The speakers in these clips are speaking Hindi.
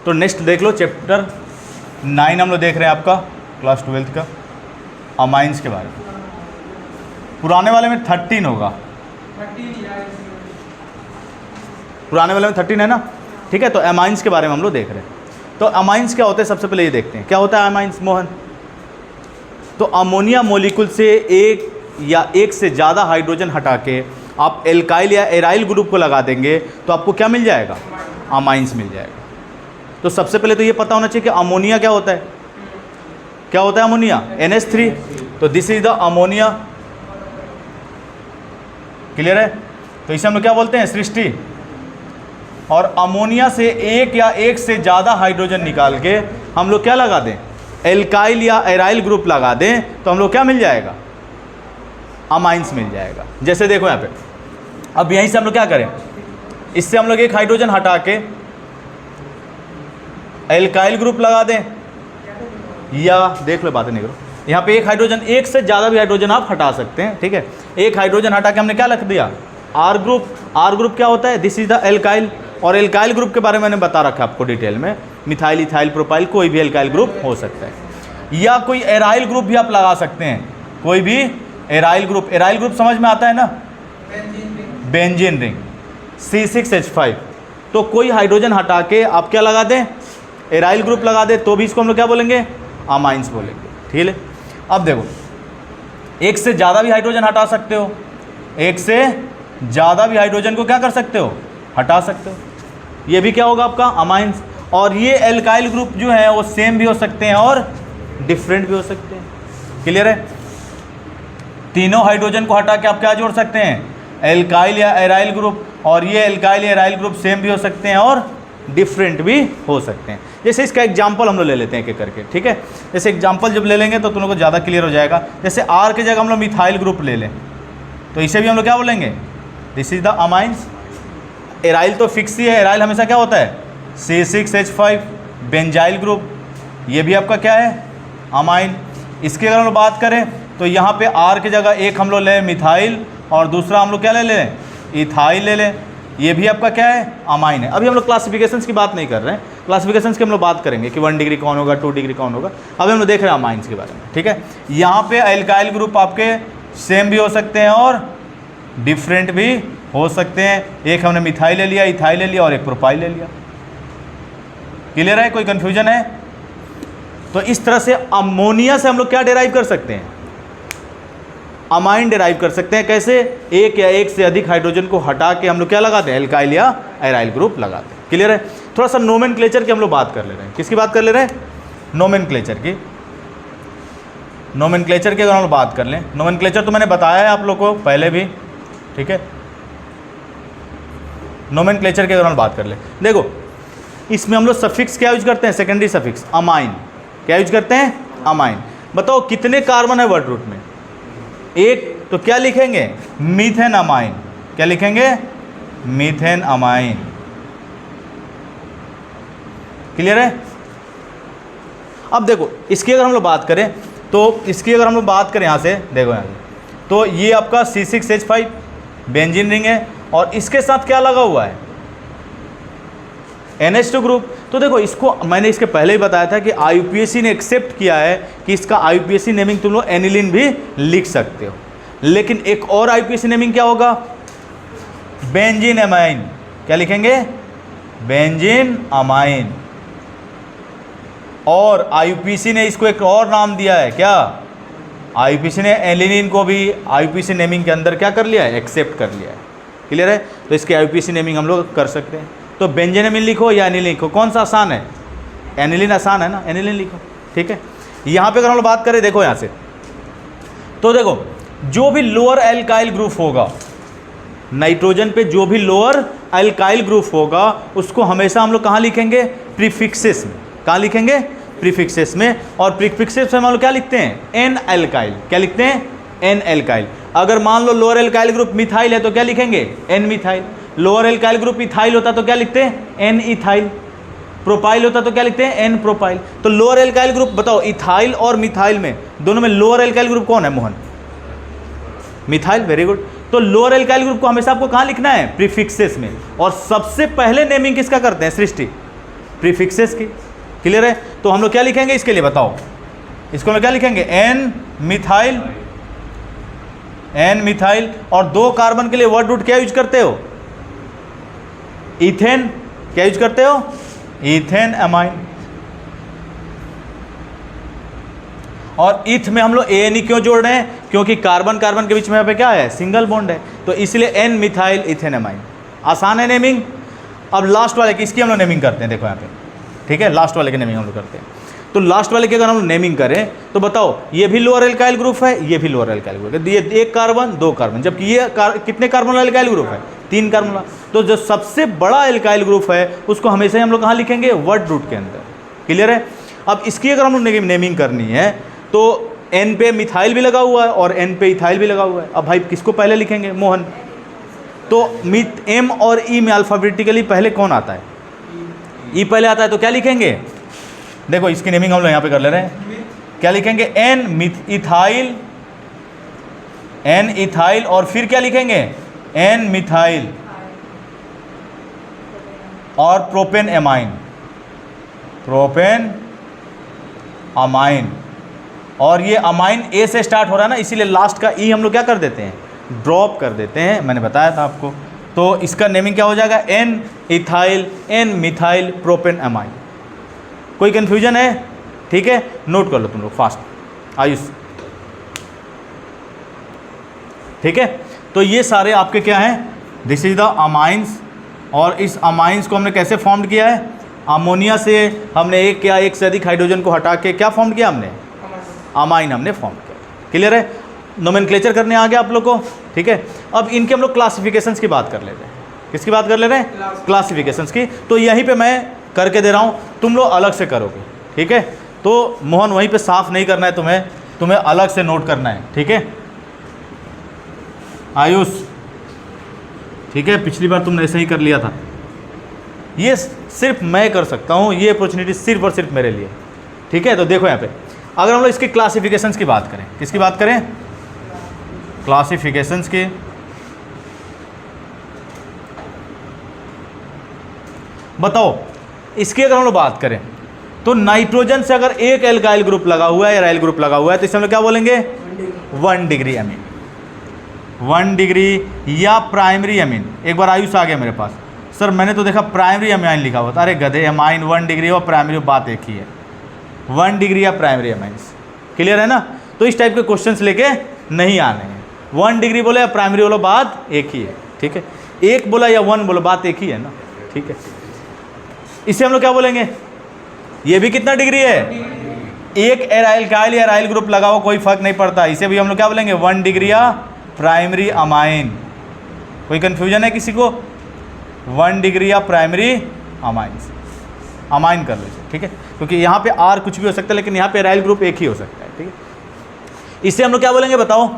तो नेक्स्ट देख लो चैप्टर 9 हम लोग देख रहे हैं आपका क्लास 12th का अमाइंस के बारे में। पुराने वाले में 13 होगा, पुराने वाले में 13 है ना, ठीक है। तो अमाइंस के बारे में हम लोग देख रहे हैं। तो अमाइंस क्या होते हैं, सबसे पहले ये देखते हैं क्या होता है अमाइंस मोहन। तो अमोनिया मॉलिक्यूल से एक या एक से ज़्यादा हाइड्रोजन हटा के आप एल्काइल या एराइल ग्रुप को लगा देंगे तो आपको क्या मिल जाएगा, अमाइंस मिल जाएगा। तो सबसे पहले तो ये पता होना चाहिए कि अमोनिया क्या होता है, क्या होता है अमोनिया, NH3। तो this is the ammonia, clear है। तो इसे हम लोग क्या बोलते हैं, सृष्टि। और अमोनिया से एक या एक से ज़्यादा हाइड्रोजन निकाल के हम लोग क्या लगा दें, एल्काइल या एराइल ग्रुप लगा दें तो हम लोग क्या मिल जाएगा, अमाइंस मिल जाएगा। जैसे देखो यहाँ पे, अब यहीं से हम लोग क्या करें, इससे हम लोग एक हाइड्रोजन हटा के एल्काइल ग्रुप लगा दें, या देख लो बातें नहीं करो, यहाँ पे एक हाइड्रोजन, एक से ज़्यादा भी हाइड्रोजन आप हटा सकते हैं, ठीक है। एक हाइड्रोजन हटा के हमने क्या लिख दिया, आर ग्रुप। आर ग्रुप क्या होता है, दिस इज द एल्काइल। और एल्काइल ग्रुप के बारे में मैंने बता रखा है आपको डिटेल में, मिथाइल, इथाइल, प्रोपाइल, कोई भी एल्काइल ग्रुप हो सकता है। या कोई एराइल ग्रुप भी आप लगा सकते हैं, कोई भी एराइल ग्रुप। एराइल ग्रुप समझ में आता है ना, बेंजीन रिंग C6H5। तो कोई हाइड्रोजन हटा के आप क्या लगा दें, एराइल ग्रुप लगा दे, तो भी इसको हम लोग क्या बोलेंगे, अमाइंस बोलेंगे, ठीक है। अब देखो, एक से ज़्यादा भी हाइड्रोजन हटा सकते हो, एक से ज़्यादा भी हाइड्रोजन को क्या कर सकते हो, हटा सकते हो, ये भी क्या होगा आपका अमाइंस। और ये एल्काइल ग्रुप जो है वो सेम भी हो सकते हैं और डिफरेंट भी हो सकते हैं, क्लियर है। तीनों हाइड्रोजन को हटा के आप क्या जोड़ सकते हैं, एल्काइल या एराइल ग्रुप। और ये एल्काइल या एराइल ग्रुप सेम भी हो सकते हैं और डिफरेंट भी हो सकते हैं। जैसे इसका एग्जाम्पल हम लोग ले लेते हैं एक एक करके, ठीक है। जैसे एग्जाम्पल जब ले लेंगे तो तुम लोग को ज़्यादा क्लियर हो जाएगा। जैसे आर की जगह हम लोग मिथाइल ग्रुप ले लें तो इसे भी हम लोग क्या बोलेंगे, this is the amines. Aryl तो फिक्स ही है, एराइल हमेशा क्या होता है, C6H5 बेंजाइल ग्रुप, ये भी आपका क्या है, अमाइन। इसकी अगर हम लोग बात करें तो यहाँ पे आर की जगह एक हम लोग लें मिथाइल और दूसरा हम लोग क्या ले लें, इथाइल ले लें, ये भी आपका क्या है, अमाइन है। अभी हम लोग क्लासिफिकेशंस की बात नहीं कर रहे हैं, क्लासिफिकेशंस की हम लोग बात करेंगे कि 1 डिग्री कौन होगा, 2 डिग्री कौन होगा। अभी हम लोग देख रहे हैं अमाइंस के बारे में, ठीक है। यहाँ पे एल्काइल ग्रुप आपके सेम भी हो सकते हैं और डिफरेंट भी हो सकते हैं। एक हमने मिथाइल ले लिया, इथाइल ले लिया और एक प्रोपाइल ले लिया, क्लियर है, कोई कन्फ्यूजन है। तो इस तरह से अमोनिया से हम लोग क्या डिराइव कर सकते हैं, अमाइन डिराइव कर सकते हैं। कैसे, एक या एक से अधिक हाइड्रोजन को हटा के हम लोग क्या लगाते हैं, एल्काइल या एराइल ग्रुप लगाते हैं, क्लियर है। थोड़ा सा नोमेनक्लेचर की हम लोग बात कर ले रहे हैं, किसकी बात कर ले रहे हैं, नोमेनक्लेचर की। नोमेनक्लेचर की अगर हम लोग बात कर लें, नोमेनक्लेचर तो मैंने बताया है आप लोग को पहले भी, ठीक है। नोमेनक्लेचर की अगर हम बात कर लें, देखो इसमें हम लोग सफिक्स क्या यूज करते हैं, सेकेंडरी सफिक्स अमाइन, क्या यूज करते हैं, अमाइन। बताओ कितने कार्बन है वर्ड रूट में, एक, तो क्या लिखेंगे, मीथेन अमाइन, क्या लिखेंगे, मीथेन अमाइन, क्लियर है। अब देखो इसकी अगर हम लोग बात करें तो इसकी अगर हम लोग बात करें यहाँ से, देखो यहाँ से, तो ये आपका C6H5 बेंजीन रिंग है और इसके साथ क्या लगा हुआ है, NH2 ग्रुप। तो देखो इसको मैंने इसके पहले ही बताया था कि IUPAC ने एक्सेप्ट किया है कि इसका IUPAC नेमिंग तुम लोग एनिलीन भी लिख सकते हो, लेकिन एक और IUPAC नेमिंग क्या होगा, बेंजीन अमाइन, क्या लिखेंगे, बेंजीन अमाइन। और IUPAC ने इसको एक और नाम दिया है, क्या, IUPAC ने एनिलीन को भी IUPAC नेमिंग के अंदर क्या कर लिया है, एक्सेप्ट कर लिया है, क्लियर है। तो इसके IUPAC नेमिंग हम लोग कर सकते हैं। तो बेंजीन लिखो या एनिलीन लिखो, कौन सा आसान है, एनिलीन आसान है ना, एनिलीन लिखो, ठीक है। यहाँ पे अगर हम लोग बात करें, देखो यहाँ से, तो देखो जो भी लोअर एल्काइल ग्रुप होगा, नाइट्रोजन पे जो भी लोअर एल्काइल ग्रुप होगा उसको हमेशा हम लोग कहाँ लिखेंगे, प्रीफिक्सेस में, कहाँ लिखेंगे, प्रीफिक्सेस में। और प्रीफिक्सेस में हम लोग क्या लिखते हैं, एन एल्काइल, क्या लिखते हैं, एन एल्काइल। अगर मान लो लोअर एल्काइल ग्रुप मिथाइल है तो क्या लिखेंगे, N methyl. Lower alkyl group ethyl होता तो क्या लिखते हैं, एन इथाइल। प्रोपाइल होता तो क्या लिखते हैं, एन प्रोपाइल। तो लोअर एल्काइल ग्रुप बताओ, इथाइल और मिथाइल में दोनों में लोअर एल्काइल ग्रुप कौन है मोहन, मिथाइल, वेरी गुड। तो लोअर एल्काइल ग्रुप को हमेशा आपको कहाँ लिखना है, प्रीफिक्सेस में। और सबसे पहले नेमिंग किसका करते हैं, सृष्टि, प्रीफिक्सेस की। क्लियर है? तो हम लोग क्या लिखेंगे इसके लिए बताओ, इसको हम लोग क्या लिखेंगे, एन मिथाइल, और 2 कार्बन के लिए वर्ड रूट क्या यूज करते हो, इथेन। क्या यूज करते हो, इथेन अमाइन। और इथ में हम लोग एन क्यों जोड़ रहे हैं, क्योंकि कार्बन कार्बन के बीच में यहाँ पे क्या है, सिंगल बॉन्ड है, तो इसलिए एन मिथाइल इथेन अमाइन। आसान है नेमिंग। अब लास्ट वाले की, इसकी हम लोग नेमिंग करते हैं, देखो यहाँ पे, ठीक है, लास्ट वाले की नेमिंग हम लोग करते हैं। तो लास्ट वाले की अगर हम लोग नेमिंग करें तो बताओ, ये भी लोअर एल्काइल ग्रुप है, ये भी लोअर एल्काइल ग्रुप है, ये 1 कार्बन 2 कार्बन, जबकि ये कितने कार्बन वाला एल्काइल ग्रुप है, 3 कार्बन वाला। तो जो सबसे बड़ा एल्काइल ग्रुप है उसको हमेशा ही हम लोग कहाँ लिखेंगे, वर्ड रूट के अंदर। क्लियर है? अब इसकी अगर हम लोग नेमिंग करनी है तो एन पे मिथाइल भी लगा हुआ है और एन पे इथाइल भी लगा हुआ है। अब भाई किसको पहले लिखेंगे, मोहन? तो एम और ई में अल्फाबेटिकली पहले कौन आता है, ई पहले आता है, तो क्या लिखेंगे, देखो इसकी नेमिंग हम लोग यहाँ पे कर ले रहे हैं, क्या लिखेंगे, एन इथाइल, और फिर क्या लिखेंगे, एन मिथाइल और प्रोपेन अमाइन, और ये अमाइन ए से स्टार्ट हो रहा है ना, इसीलिए लास्ट का ई हम लोग क्या कर देते हैं, ड्रॉप कर देते हैं, मैंने बताया था आपको। तो इसका नेमिंग क्या हो जाएगा, N ethyl, N methyl, propane amine. कोई कन्फ्यूजन है? ठीक है, नोट कर लो तुम लोग फास्ट, आयुष। ठीक है, तो ये सारे आपके क्या हैं, दिस इज द अमाइंस, और इस अमाइंस को हमने कैसे फॉर्म किया है, अमोनिया से हमने एक से अधिक हाइड्रोजन को हटा के क्या फॉर्म किया हमने, अमाइन हमने फॉर्म किया। क्लियर है? नोमेनक्लेचर करने आ गया आप लोग को। ठीक है, अब इनके हम लोग क्लासिफिकेशंस की बात कर लेते हैं। किसकी बात कर ले रहे हैं, क्लासिफिकेशंस की। तो यहीं पे मैं करके दे रहा हूँ, तुम लोग अलग से करोगे। ठीक है, तो मोहन वहीं पे साफ नहीं करना है, तुम्हें अलग से नोट करना है। ठीक है आयुष, ठीक है, पिछली बार तुमने ऐसे ही कर लिया था, ये सिर्फ मैं कर सकता हूँ, ये अपॉर्चुनिटी सिर्फ और सिर्फ मेरे लिए। ठीक है, तो देखो यहाँ पे अगर हम लोग इसकी क्लासिफिकेशंस की बात करें, किसकी बात करें, क्लासिफिकेशंस की। बताओ इसकी अगर हम लोग बात करें तो नाइट्रोजन से अगर एक एल्काइल ग्रुप लगा हुआ है, एराइल ग्रुप लगा हुआ है, तो इसे हम लोग क्या बोलेंगे, 1 डिग्री अमीन, 1 डिग्री या प्राइमरी अमीन। एक बार आयुष आ गया मेरे पास, सर मैंने तो देखा प्राइमरी अमाइन लिखा हुआ था। अरे गधे, अमाइन 1 डिग्री और प्राइमरी बात एक ही है, 1 डिग्री या प्राइमरी अमाइंस। क्लियर है ना? तो इस टाइप के क्वेश्चंस लेके नहीं आने हैं। 1 डिग्री बोले या प्राइमरी बोलो, बात एक ही है। ठीक है, 1 बोला या 1 बोलो, बात एक ही है ना। ठीक है, इसे हम लोग क्या बोलेंगे, ये भी कितना डिग्री है, एक एराइल या एराइल ग्रुप लगा हो, कोई फर्क नहीं पड़ता, इसे भी हम लोग क्या बोलेंगे, 1 डिग्री या प्राइमरी अमाइन। कोई कंफ्यूजन है किसी को, 1 डिग्री या प्राइमरी अमाइंस, अमाइन कर लीजिए। ठीक है, क्योंकि यहाँ पे आर कुछ भी हो सकता है, लेकिन यहाँ पे एराइल ग्रुप एक ही हो सकता है। ठीक है, इसे हम लोग क्या बोलेंगे बताओ।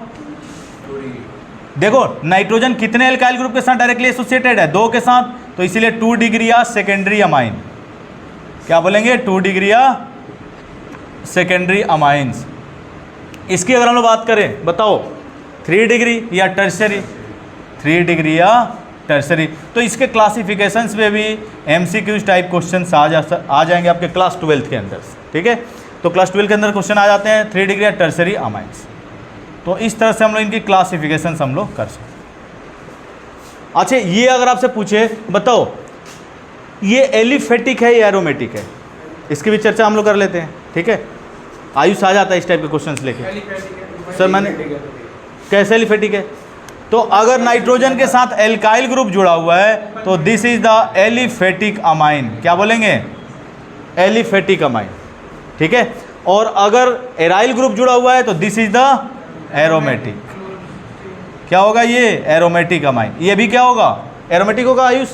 देखो नाइट्रोजन कितने एल्काइल ग्रुप के साथ डायरेक्टली एसोसिएटेड है, 2 के साथ, तो इसीलिए 2 डिग्री या सेकेंडरी अमाइन। क्या बोलेंगे, 2 डिग्री या सेकेंडरी अमाइंस। इसकी अगर हम लोग बात करें बताओ, 3 डिग्री या टर्शरी, 3 डिग्री या टर्शरी। तो इसके क्लासिफिकेशंस में भी MCQs टाइप क्वेश्चंस आ जाएंगे आपके क्लास 12 के अंदर। ठीक है, तो क्लास 12 के अंदर क्वेश्चन आ जाते हैं 3 डिग्री या टर्शरी अमाइंस। तो इस तरह से हम लोग इनकी क्लासिफिकेशंस हम लोग कर सकते हैं। अच्छा, ये अगर आपसे पूछे बताओ ये एलिफेटिक है या एरोमेटिक है, इसकी भी चर्चा हम लोग कर लेते हैं। ठीक है, आयुष आ जाता है इस टाइप के क्वेश्चंस लेके। सर मैंने कैसे एलिफेटिक है, तो अगर नाइट्रोजन के साथ एल्काइल ग्रुप जुड़ा हुआ है तो this is the aliphatic amine. क्या बोलेंगे, एलिफेटिक अमाइन। ठीक है, और अगर एराइल ग्रुप जुड़ा हुआ है तो दिस इज द एरोमेटिक। क्या होगा, ये एरोमेटिक अमाइन। ये भी क्या होगा, एरोमेटिक होगा आयुष,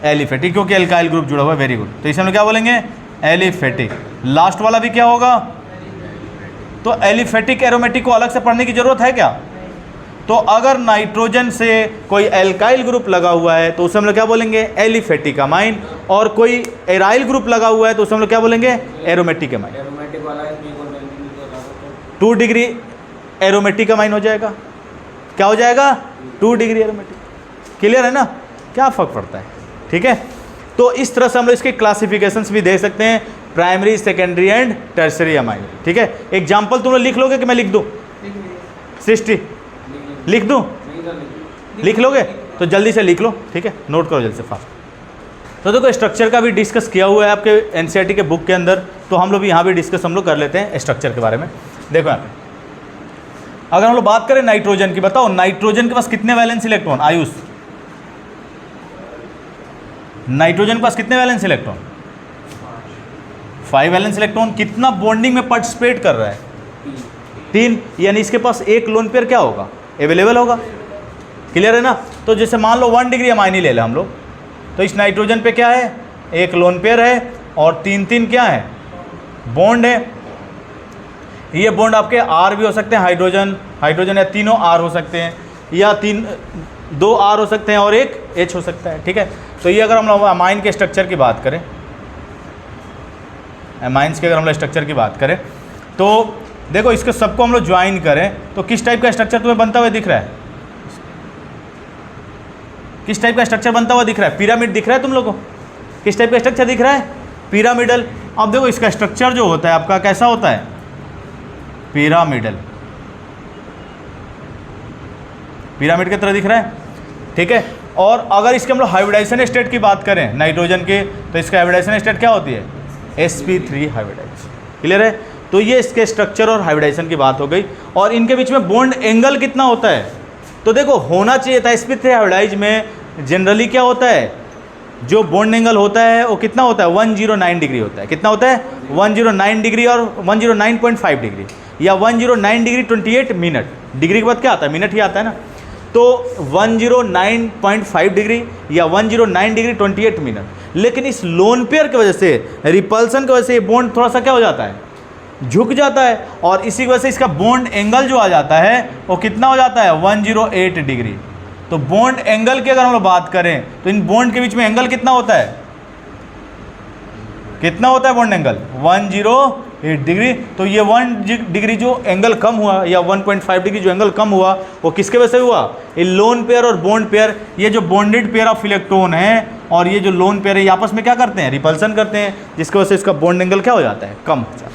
एलिफेटिक, क्योंकि एल्काइल ग्रुप जुड़ा हुआ है। वेरी गुड, तो इसे हम लोग क्या बोलेंगे, एलिफेटिक। लास्ट वाला भी क्या होगा, तो एलिफेटिक एरोमेटिक को अलग से पढ़ने की जरूरत है क्या, तो अगर नाइट्रोजन से कोई एल्काइल ग्रुप लगा हुआ है तो उसे हम लोग क्या बोलेंगे, एलिफेटिक अमाइन, और कोई एराइल ग्रुप लगा हुआ है तो उसे हम लोग क्या बोलेंगे, aromatic amine. 2 degree aromatic amine हो जाएगा। क्या हो जाएगा, 2 डिग्री एरोमेटिक। क्लियर है ना, क्या फ़र्क पड़ता है। ठीक है, तो इस तरह से हम लोग इसके क्लासिफिकेशंस भी दे सकते हैं, primary, secondary and tertiary amine. ठीक है, एग्जाम्पल तुम लोग लिख लोगे कि मैं लिख दूँ? सृष्टि लिख दूँ? लिख लोगे तो जल्दी से लिख लो। ठीक है, नोट करो जल्दी से फास्ट। तो देखो स्ट्रक्चर का भी डिस्कस किया हुआ है आपके एनसीईआरटी के बुक के अंदर, तो हम लोग यहाँ भी डिस्कस हम लोग कर लेते हैं स्ट्रक्चर के बारे में। देखो यहाँ पे अगर हम लोग बात करें नाइट्रोजन की, बताओ नाइट्रोजन के पास कितने वैलेंस इलेक्ट्रॉन? आयुष, नाइट्रोजन के पास कितने वैलेंस इलेक्ट्रॉन? 5 valence electron. कितना बॉन्डिंग में पार्टिसिपेट कर रहा है? 3, यानी इसके पास एक लोन पेयर क्या होगा? अवेलेबल होगा। क्लियर है ना? तो जैसे मान लो 1 डिग्री अमाइन ही ले लें हम लोग, तो इस नाइट्रोजन पे क्या है? एक लोन पेयर है और 3 क्या है? बॉन्ड है। ये बॉन्ड आपके आर भी हो सकते हैं, हाइड्रोजन या तीनों आर हो सकते हैं, या 2 आर हो सकते हैं और एक एच हो सकता है। ठीक है, तो ये अगर हम लोग अमाइन के स्ट्रक्चर की बात करें, अमाइंस के अगर हम लोग स्ट्रक्चर की बात करें, तो देखो इसके सबको हम लोग ज्वाइन करें तो किस टाइप का स्ट्रक्चर तुम्हें बनता हुआ दिख रहा है? किस टाइप का स्ट्रक्चर बनता हुआ दिख रहा है? पिरामिड दिख रहा है तुम लोगों को? किस टाइप का स्ट्रक्चर दिख रहा है? पिरामिडल। अब देखो इसका स्ट्रक्चर जो होता है आपका कैसा होता है? पिरामिडल, पिरामिड की तरह दिख रहा है। ठीक है, और अगर इसके हम लोग हाइब्रिडाइजेशन स्टेट की बात करें नाइट्रोजन के, तो इसका हाइब्रिडाइजेशन स्टेट क्या होती है? sp3 hybridise. क्लियर है? तो ये इसके स्ट्रक्चर और हाइब्रिडाइजेशन की बात हो गई। और इनके बीच में बॉन्ड एंगल कितना होता है? तो देखो होना चाहिए था sp3 हाइब्रिडाइज में जनरली क्या होता है, जो बॉन्ड एंगल होता है वो कितना होता है? 109 डिग्री होता है। कितना होता है? 109 डिग्री और 109.5 डिग्री, या 109 डिग्री 28 मिनट। डिग्री के बाद क्या आता है? मिनट ही आता है ना। तो 109.5 डिग्री या 109 डिग्री 28 मिनट। लेकिन इस लोन पेयर की वजह से, रिपल्सन की वजह से ये बॉन्ड थोड़ा सा क्या हो जाता है? झुक जाता है, और इसी की वजह से इसका बॉन्ड एंगल जो आ जाता है वो कितना हो जाता है? 108 डिग्री। तो बॉन्ड एंगल की अगर हम लोग बात करें तो इन बॉन्ड के बीच में एंगल कितना होता है? कितना होता है बॉन्ड एंगल? 108 डिग्री। तो ये 1 डिग्री जो एंगल कम हुआ, या 1.5 डिग्री जो एंगल कम हुआ, वो किसके वजह से हुआ? ये लोन पेयर और बॉन्ड पेयर, ये जो बॉन्डेड पेयर ऑफ इलेक्ट्रॉन है और ये जो लोन पेयर है, ये आपस में क्या करते हैं? रिपल्सन करते हैं, जिसकी वजह से इसका बॉन्ड एंगल क्या हो जाता है? कम हो जाता है।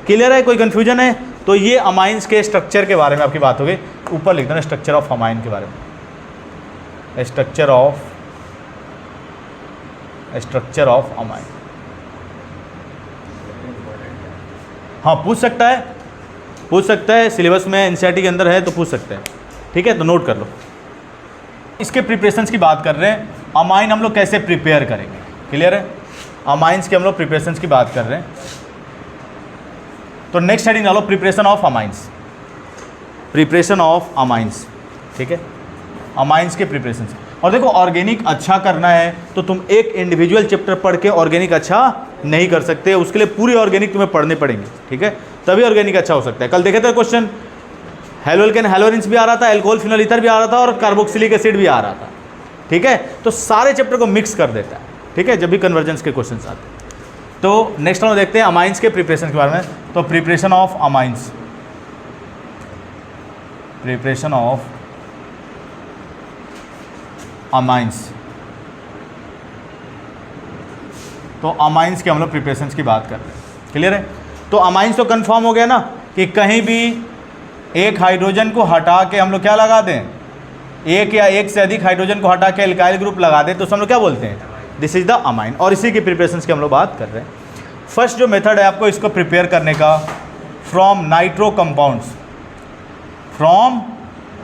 क्लियर है? कोई कन्फ्यूजन है? तो ये अमाइंस के स्ट्रक्चर के बारे में आपकी बात हो गई। ऊपर लिख देना स्ट्रक्चर ऑफ अमाइन के बारे में, स्ट्रक्चर ऑफ अमाइन। हाँ, पूछ सकता है, सिलेबस में एनसीईआरटी के अंदर है तो पूछ सकते हैं। ठीक है, तो नोट कर लो। इसके प्रिपरेशंस की बात कर रहे हैं, अमाइन हम लोग कैसे प्रिपेयर करेंगे। क्लियर है? अमाइंस के हम लोग प्रिपरेशंस की बात कर रहे हैं। तो नेक्स्ट हेडिंग डालो preparation of amines, preparation of amines. ठीक है, अमाइंस के प्रिपरेशन। और देखो ऑर्गेनिक अच्छा करना है तो तुम एक इंडिविजुअल चैप्टर पढ़ के ऑर्गेनिक अच्छा नहीं कर सकते, उसके लिए पूरी ऑर्गेनिक तुम्हें पढ़ने पड़ेंगे। ठीक है, तभी ऑर्गेनिक अच्छा हो सकता है। कल देखे थे क्वेश्चन, हेलोल्केन हेलोरिन्स भी आ रहा था, एल्कोहल फिनोल ईथर भी आ रहा था, और कार्बोक्सिलिक एसिड भी आ रहा था। ठीक है, तो सारे चैप्टर को मिक्स कर देता है। ठीक है, जब भी कन्वर्जेंस के क्वेश्चन आते हैं। तो नेक्स्ट हम देखते हैं अमाइंस के प्रिपरेशन के बारे में। तो preparation of amines, preparation of amines. तो अमाइंस के हम लोग प्रिपरेशंस की बात कर रहे हैं। क्लियर है? तो अमाइंस तो कंफर्म हो गया ना कि कहीं भी एक हाइड्रोजन को हटा के हम लोग क्या लगा दें, एक या एक से अधिक हाइड्रोजन को हटा के एल्काइल ग्रुप लगा दें, तो हम लोग क्या बोलते हैं? This is the amine. और इसी की प्रिपरेशंस की हम लोग बात कर रहे हैं। फर्स्ट जो मेथड है आपको इसको प्रिपेयर करने का, from nitro compounds, from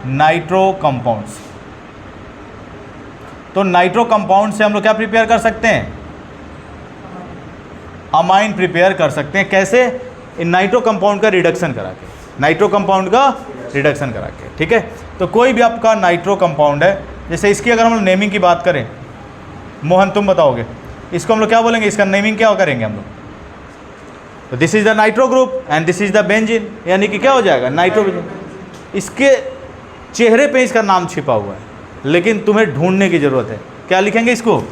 nitro compounds. तो नाइट्रो कंपाउंड से हम लोग क्या प्रिपेयर कर सकते हैं? अमाइन प्रिपेयर कर सकते हैं। कैसे? इन नाइट्रो कंपाउंड का रिडक्शन करा के, नाइट्रो कंपाउंड का रिडक्शन करा के। ठीक है, तो कोई भी आपका नाइट्रो कंपाउंड है, जैसे इसकी अगर हम लोग नेमिंग की बात करें, मोहन तुम बताओगे इसको हम लोग क्या बोलेंगे? इसका नेमिंग क्या करेंगे हम लोग? तो this is the nitro group and this is the benzene, यानी कि क्या हो जाएगा? नाइट्रो। इसके चेहरे पे इसका नाम छिपा हुआ है, लेकिन तुम्हें ढूंढने की जरूरत है। क्या लिखेंगे इसको?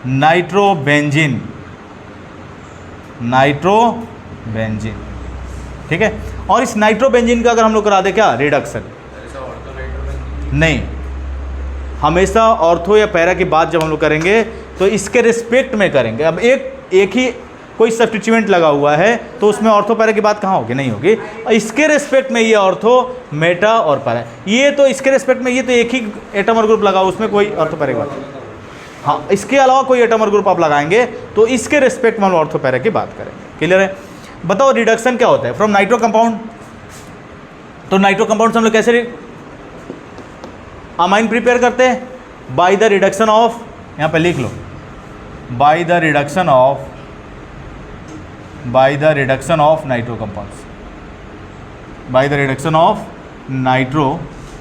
Nitrobenzene, nitrobenzene. ठीक है, और इस नाइट्रोबेंजीन का अगर हम लोग करा दे क्या? रिडक्शन। नहीं, हमेशा ऑर्थो या पैरा की बात जब हम लोग करेंगे तो इसके रिस्पेक्ट में करेंगे। अब एक ही कोई सब्स्टिट्यूएंट लगा हुआ है तो उसमें ऑर्थो पैरा की बात कहाँ होगी, नहीं होगी। इसके रिस्पेक्ट में ये ऑर्थो मेटा और पैरा, ये तो इसके रिस्पेक्ट में ये तो एक ही एटम और ग्रुप लगा, उसमें कोई ऑर्थो पैरा की बात, हाँ इसके अलावा कोई एटम और ग्रुप आप लगाएंगे तो इसके रिस्पेक्ट में हम ऑर्थो पैरा की बात करेंगे। क्लियर है। बताओ रिडक्शन क्या होता है फ्रॉम नाइट्रो कंपाउंड। तो नाइट्रो कंपाउंड से हम लोग कैसे अमाइन प्रिपेयर करते हैं, बाय द रिडक्शन ऑफ, यहाँ पे लिख लो, by the reduction of nitro compounds, by the reduction of nitro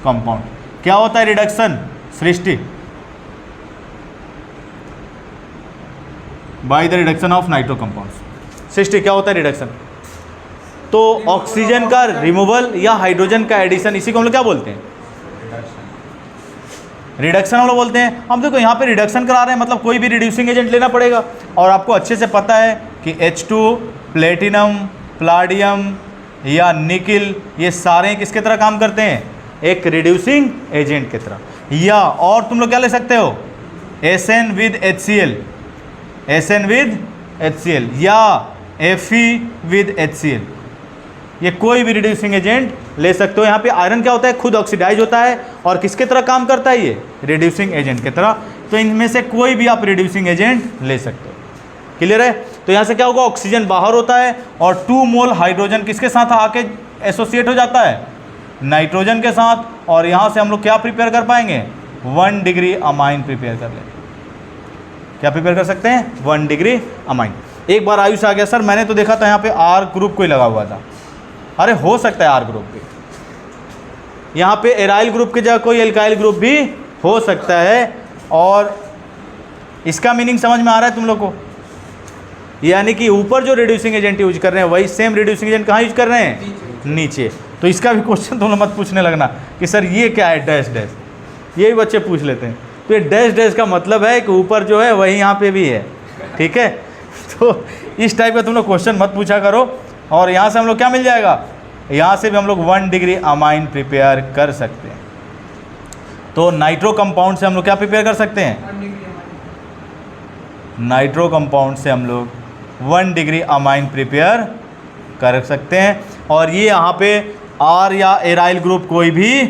compound. क्या होता है reduction Srishti, by the reduction of nitro compounds. Srishti क्या होता है रिडक्शन, तो ऑक्सीजन का रिमूवल या हाइड्रोजन का एडिशन, इसी को हम लोग क्या बोलते हैं, रिडक्शन हम लोग बोलते हैं। हम देखो यहाँ पे रिडक्शन करा रहे हैं, मतलब कोई भी रिड्यूसिंग एजेंट लेना पड़ेगा, और आपको अच्छे से पता है कि H2, प्लेटिनम, प्लाडियम या निकिल, ये सारे किसके तरह काम करते हैं, एक रिड्यूसिंग एजेंट की तरह। या और तुम लोग क्या ले सकते हो, SN with HCl, SN with HCl या Fe विद HCl, ये कोई भी रिड्यूसिंग एजेंट ले सकते हो। यहाँ पे आयरन क्या होता है, खुद ऑक्सीडाइज होता है और किसके तरह काम करता है, ये रिड्यूसिंग एजेंट की तरह। तो इनमें से कोई भी आप रिड्यूसिंग एजेंट ले सकते हो। क्लियर है। तो यहाँ से क्या होगा, ऑक्सीजन बाहर होता है और 2 मोल हाइड्रोजन किसके साथ आके एसोसिएट हो जाता है, नाइट्रोजन के साथ, और यहाँ से हम लोग क्या प्रिपेयर कर पाएंगे, 1 डिग्री अमाइन प्रिपेयर कर लेंगे। क्या प्रिपेयर कर सकते हैं, 1 डिग्री अमाइन। एक बार आयुष आ गया, सर मैंने तो देखा था यहाँ पे आर ग्रुप कोई लगा हुआ था। अरे हो सकता है आर ग्रुप भी, यहाँ पे एराइल ग्रुप की जगह कोई एल्काइल ग्रुप भी हो सकता है। और इसका मीनिंग समझ में आ रहा है तुम लोग को, यानी कि ऊपर जो रिड्यूसिंग एजेंट यूज कर रहे हैं वही सेम रिड्यूसिंग एजेंट कहाँ यूज कर रहे हैं, नीचे। तो इसका भी क्वेश्चन तुम लोग मत पूछने लगना कि सर ये क्या है डैश डैश, ये भी बच्चे पूछ लेते हैं। तो ये डैश डैश का मतलब है कि ऊपर जो है वही यहाँ पे भी है, ठीक है। तो इस टाइप का तुम लोग क्वेश्चन मत पूछा करो। और यहाँ से हम लोग क्या मिल जाएगा, यहाँ से भी हम लोग 1 डिग्री अमाइन प्रिपेयर कर सकते हैं। तो नाइट्रो कंपाउंड से हम लोग क्या प्रिपेयर कर सकते हैं, नाइट्रो कंपाउंड से हम लोग 1 डिग्री अमाइन प्रिपेयर कर सकते हैं। और ये यहाँ पे आर या एराइल ग्रुप कोई भी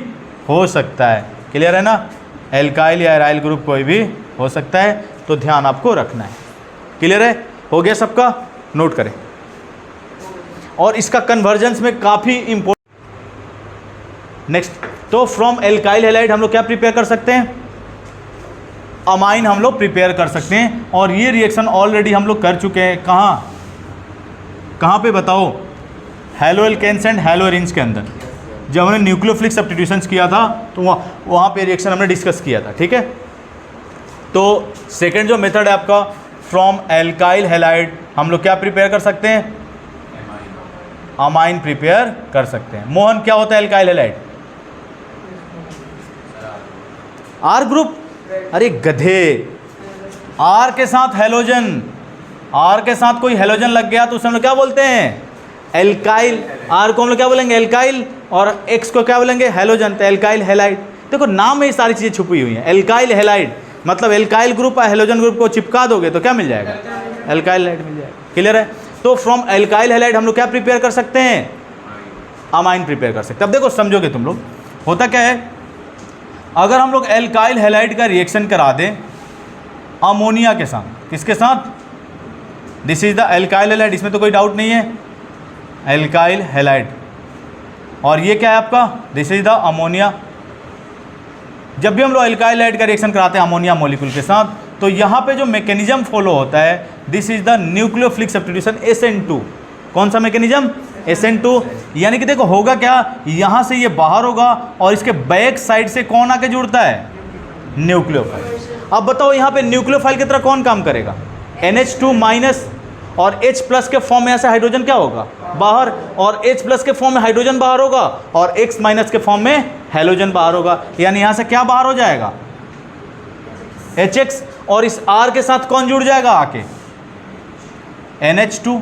हो सकता है। क्लियर है ना, एल्काइल या एराइल ग्रुप कोई भी हो सकता है, तो ध्यान आपको रखना है। क्लियर है, हो गया सबका, नोट करें। और इसका कन्वर्जेंस में काफ़ी इंपॉर्टेंट। नेक्स्ट, तो फ्रॉम एल्काइल हैलाइड हम लोग क्या प्रिपेयर कर सकते हैं, अमाइन हम लोग प्रिपेयर कर सकते हैं। और ये रिएक्शन ऑलरेडी हम लोग कर चुके हैं, कहाँ पे बताओ, halo alkenes and halo arenes के अंदर। जब हमने न्यूक्लियोफिलिक सब्स्टिट्यूशंस किया था तो वहाँ पे रिएक्शन हमने डिस्कस किया था, ठीक है। तो सेकेंड जो मेथड है आपका, फ्रॉम एल्काइल हैलाइड हम लोग क्या प्रिपेयर कर सकते हैं, अमाइन प्रिपेयर कर सकते हैं। मोहन क्या होता है एल्काइल हैलाइड, आर ग्रुप। अरे गधे, आर के साथ हेलोजन, आर के साथ कोई हेलोजन लग गया तो उसे हम लोग क्या बोलते हैं, एल्काइल। आर को हम लोग क्या बोलेंगे, एल्काइल, और एक्स को क्या बोलेंगे, हेलोजन। तो एल्काइल हैलाइड, देखो नाम में ये सारी चीज़ें छुपी हुई हैं। एल्काइल हैलाइड मतलब एल्काइल ग्रुप और हेलोजन ग्रुप को चिपका दोगे तो क्या मिल जाएगा, एल्काइल हैलाइड मिल जाएगा। क्लियर है। तो फ्रॉम एल्काइल हैलाइड हम लोग क्या प्रिपेयर कर सकते हैं, अमाइन प्रिपेयर कर सकते हैं। अब देखो समझोगे तुम लोग, होता क्या है, अगर हम लोग एल्काइल हैलाइड का रिएक्शन करा दें अमोनिया के साथ, किसके साथ, this is the alkyl halide, इसमें तो कोई डाउट नहीं है, एल्काइल हैलाइड। और ये क्या है आपका, दिस इज द अमोनिया। जब भी हम लोग एल्काइल हैलाइड का रिएक्शन कराते हैं अमोनिया मॉलिक्यूल के साथ, तो यहाँ पे जो मैकेनिज्म फॉलो होता है, this is the nucleophilic substitution SN2। कौन सा मैकेनिज्म, SN2। यानी कि देखो होगा क्या, यहाँ से ये बाहर होगा और इसके बैक साइड से कौन आके जुड़ता है, न्यूक्लियोफाइल। अब बताओ यहाँ पे न्यूक्लियोफाइल की तरह कौन काम करेगा, NH2 माइनस, और H प्लस के फॉर्म में यहाँ से हाइड्रोजन क्या होगा, बाहर, और H प्लस के फॉर्म में हाइड्रोजन बाहर होगा, और X माइनस के फॉर्म में हेलोजन बाहर होगा। यानी यहाँ से क्या बाहर हो जाएगा, HX, और इस R के साथ कौन जुड़ जाएगा आके, NH2।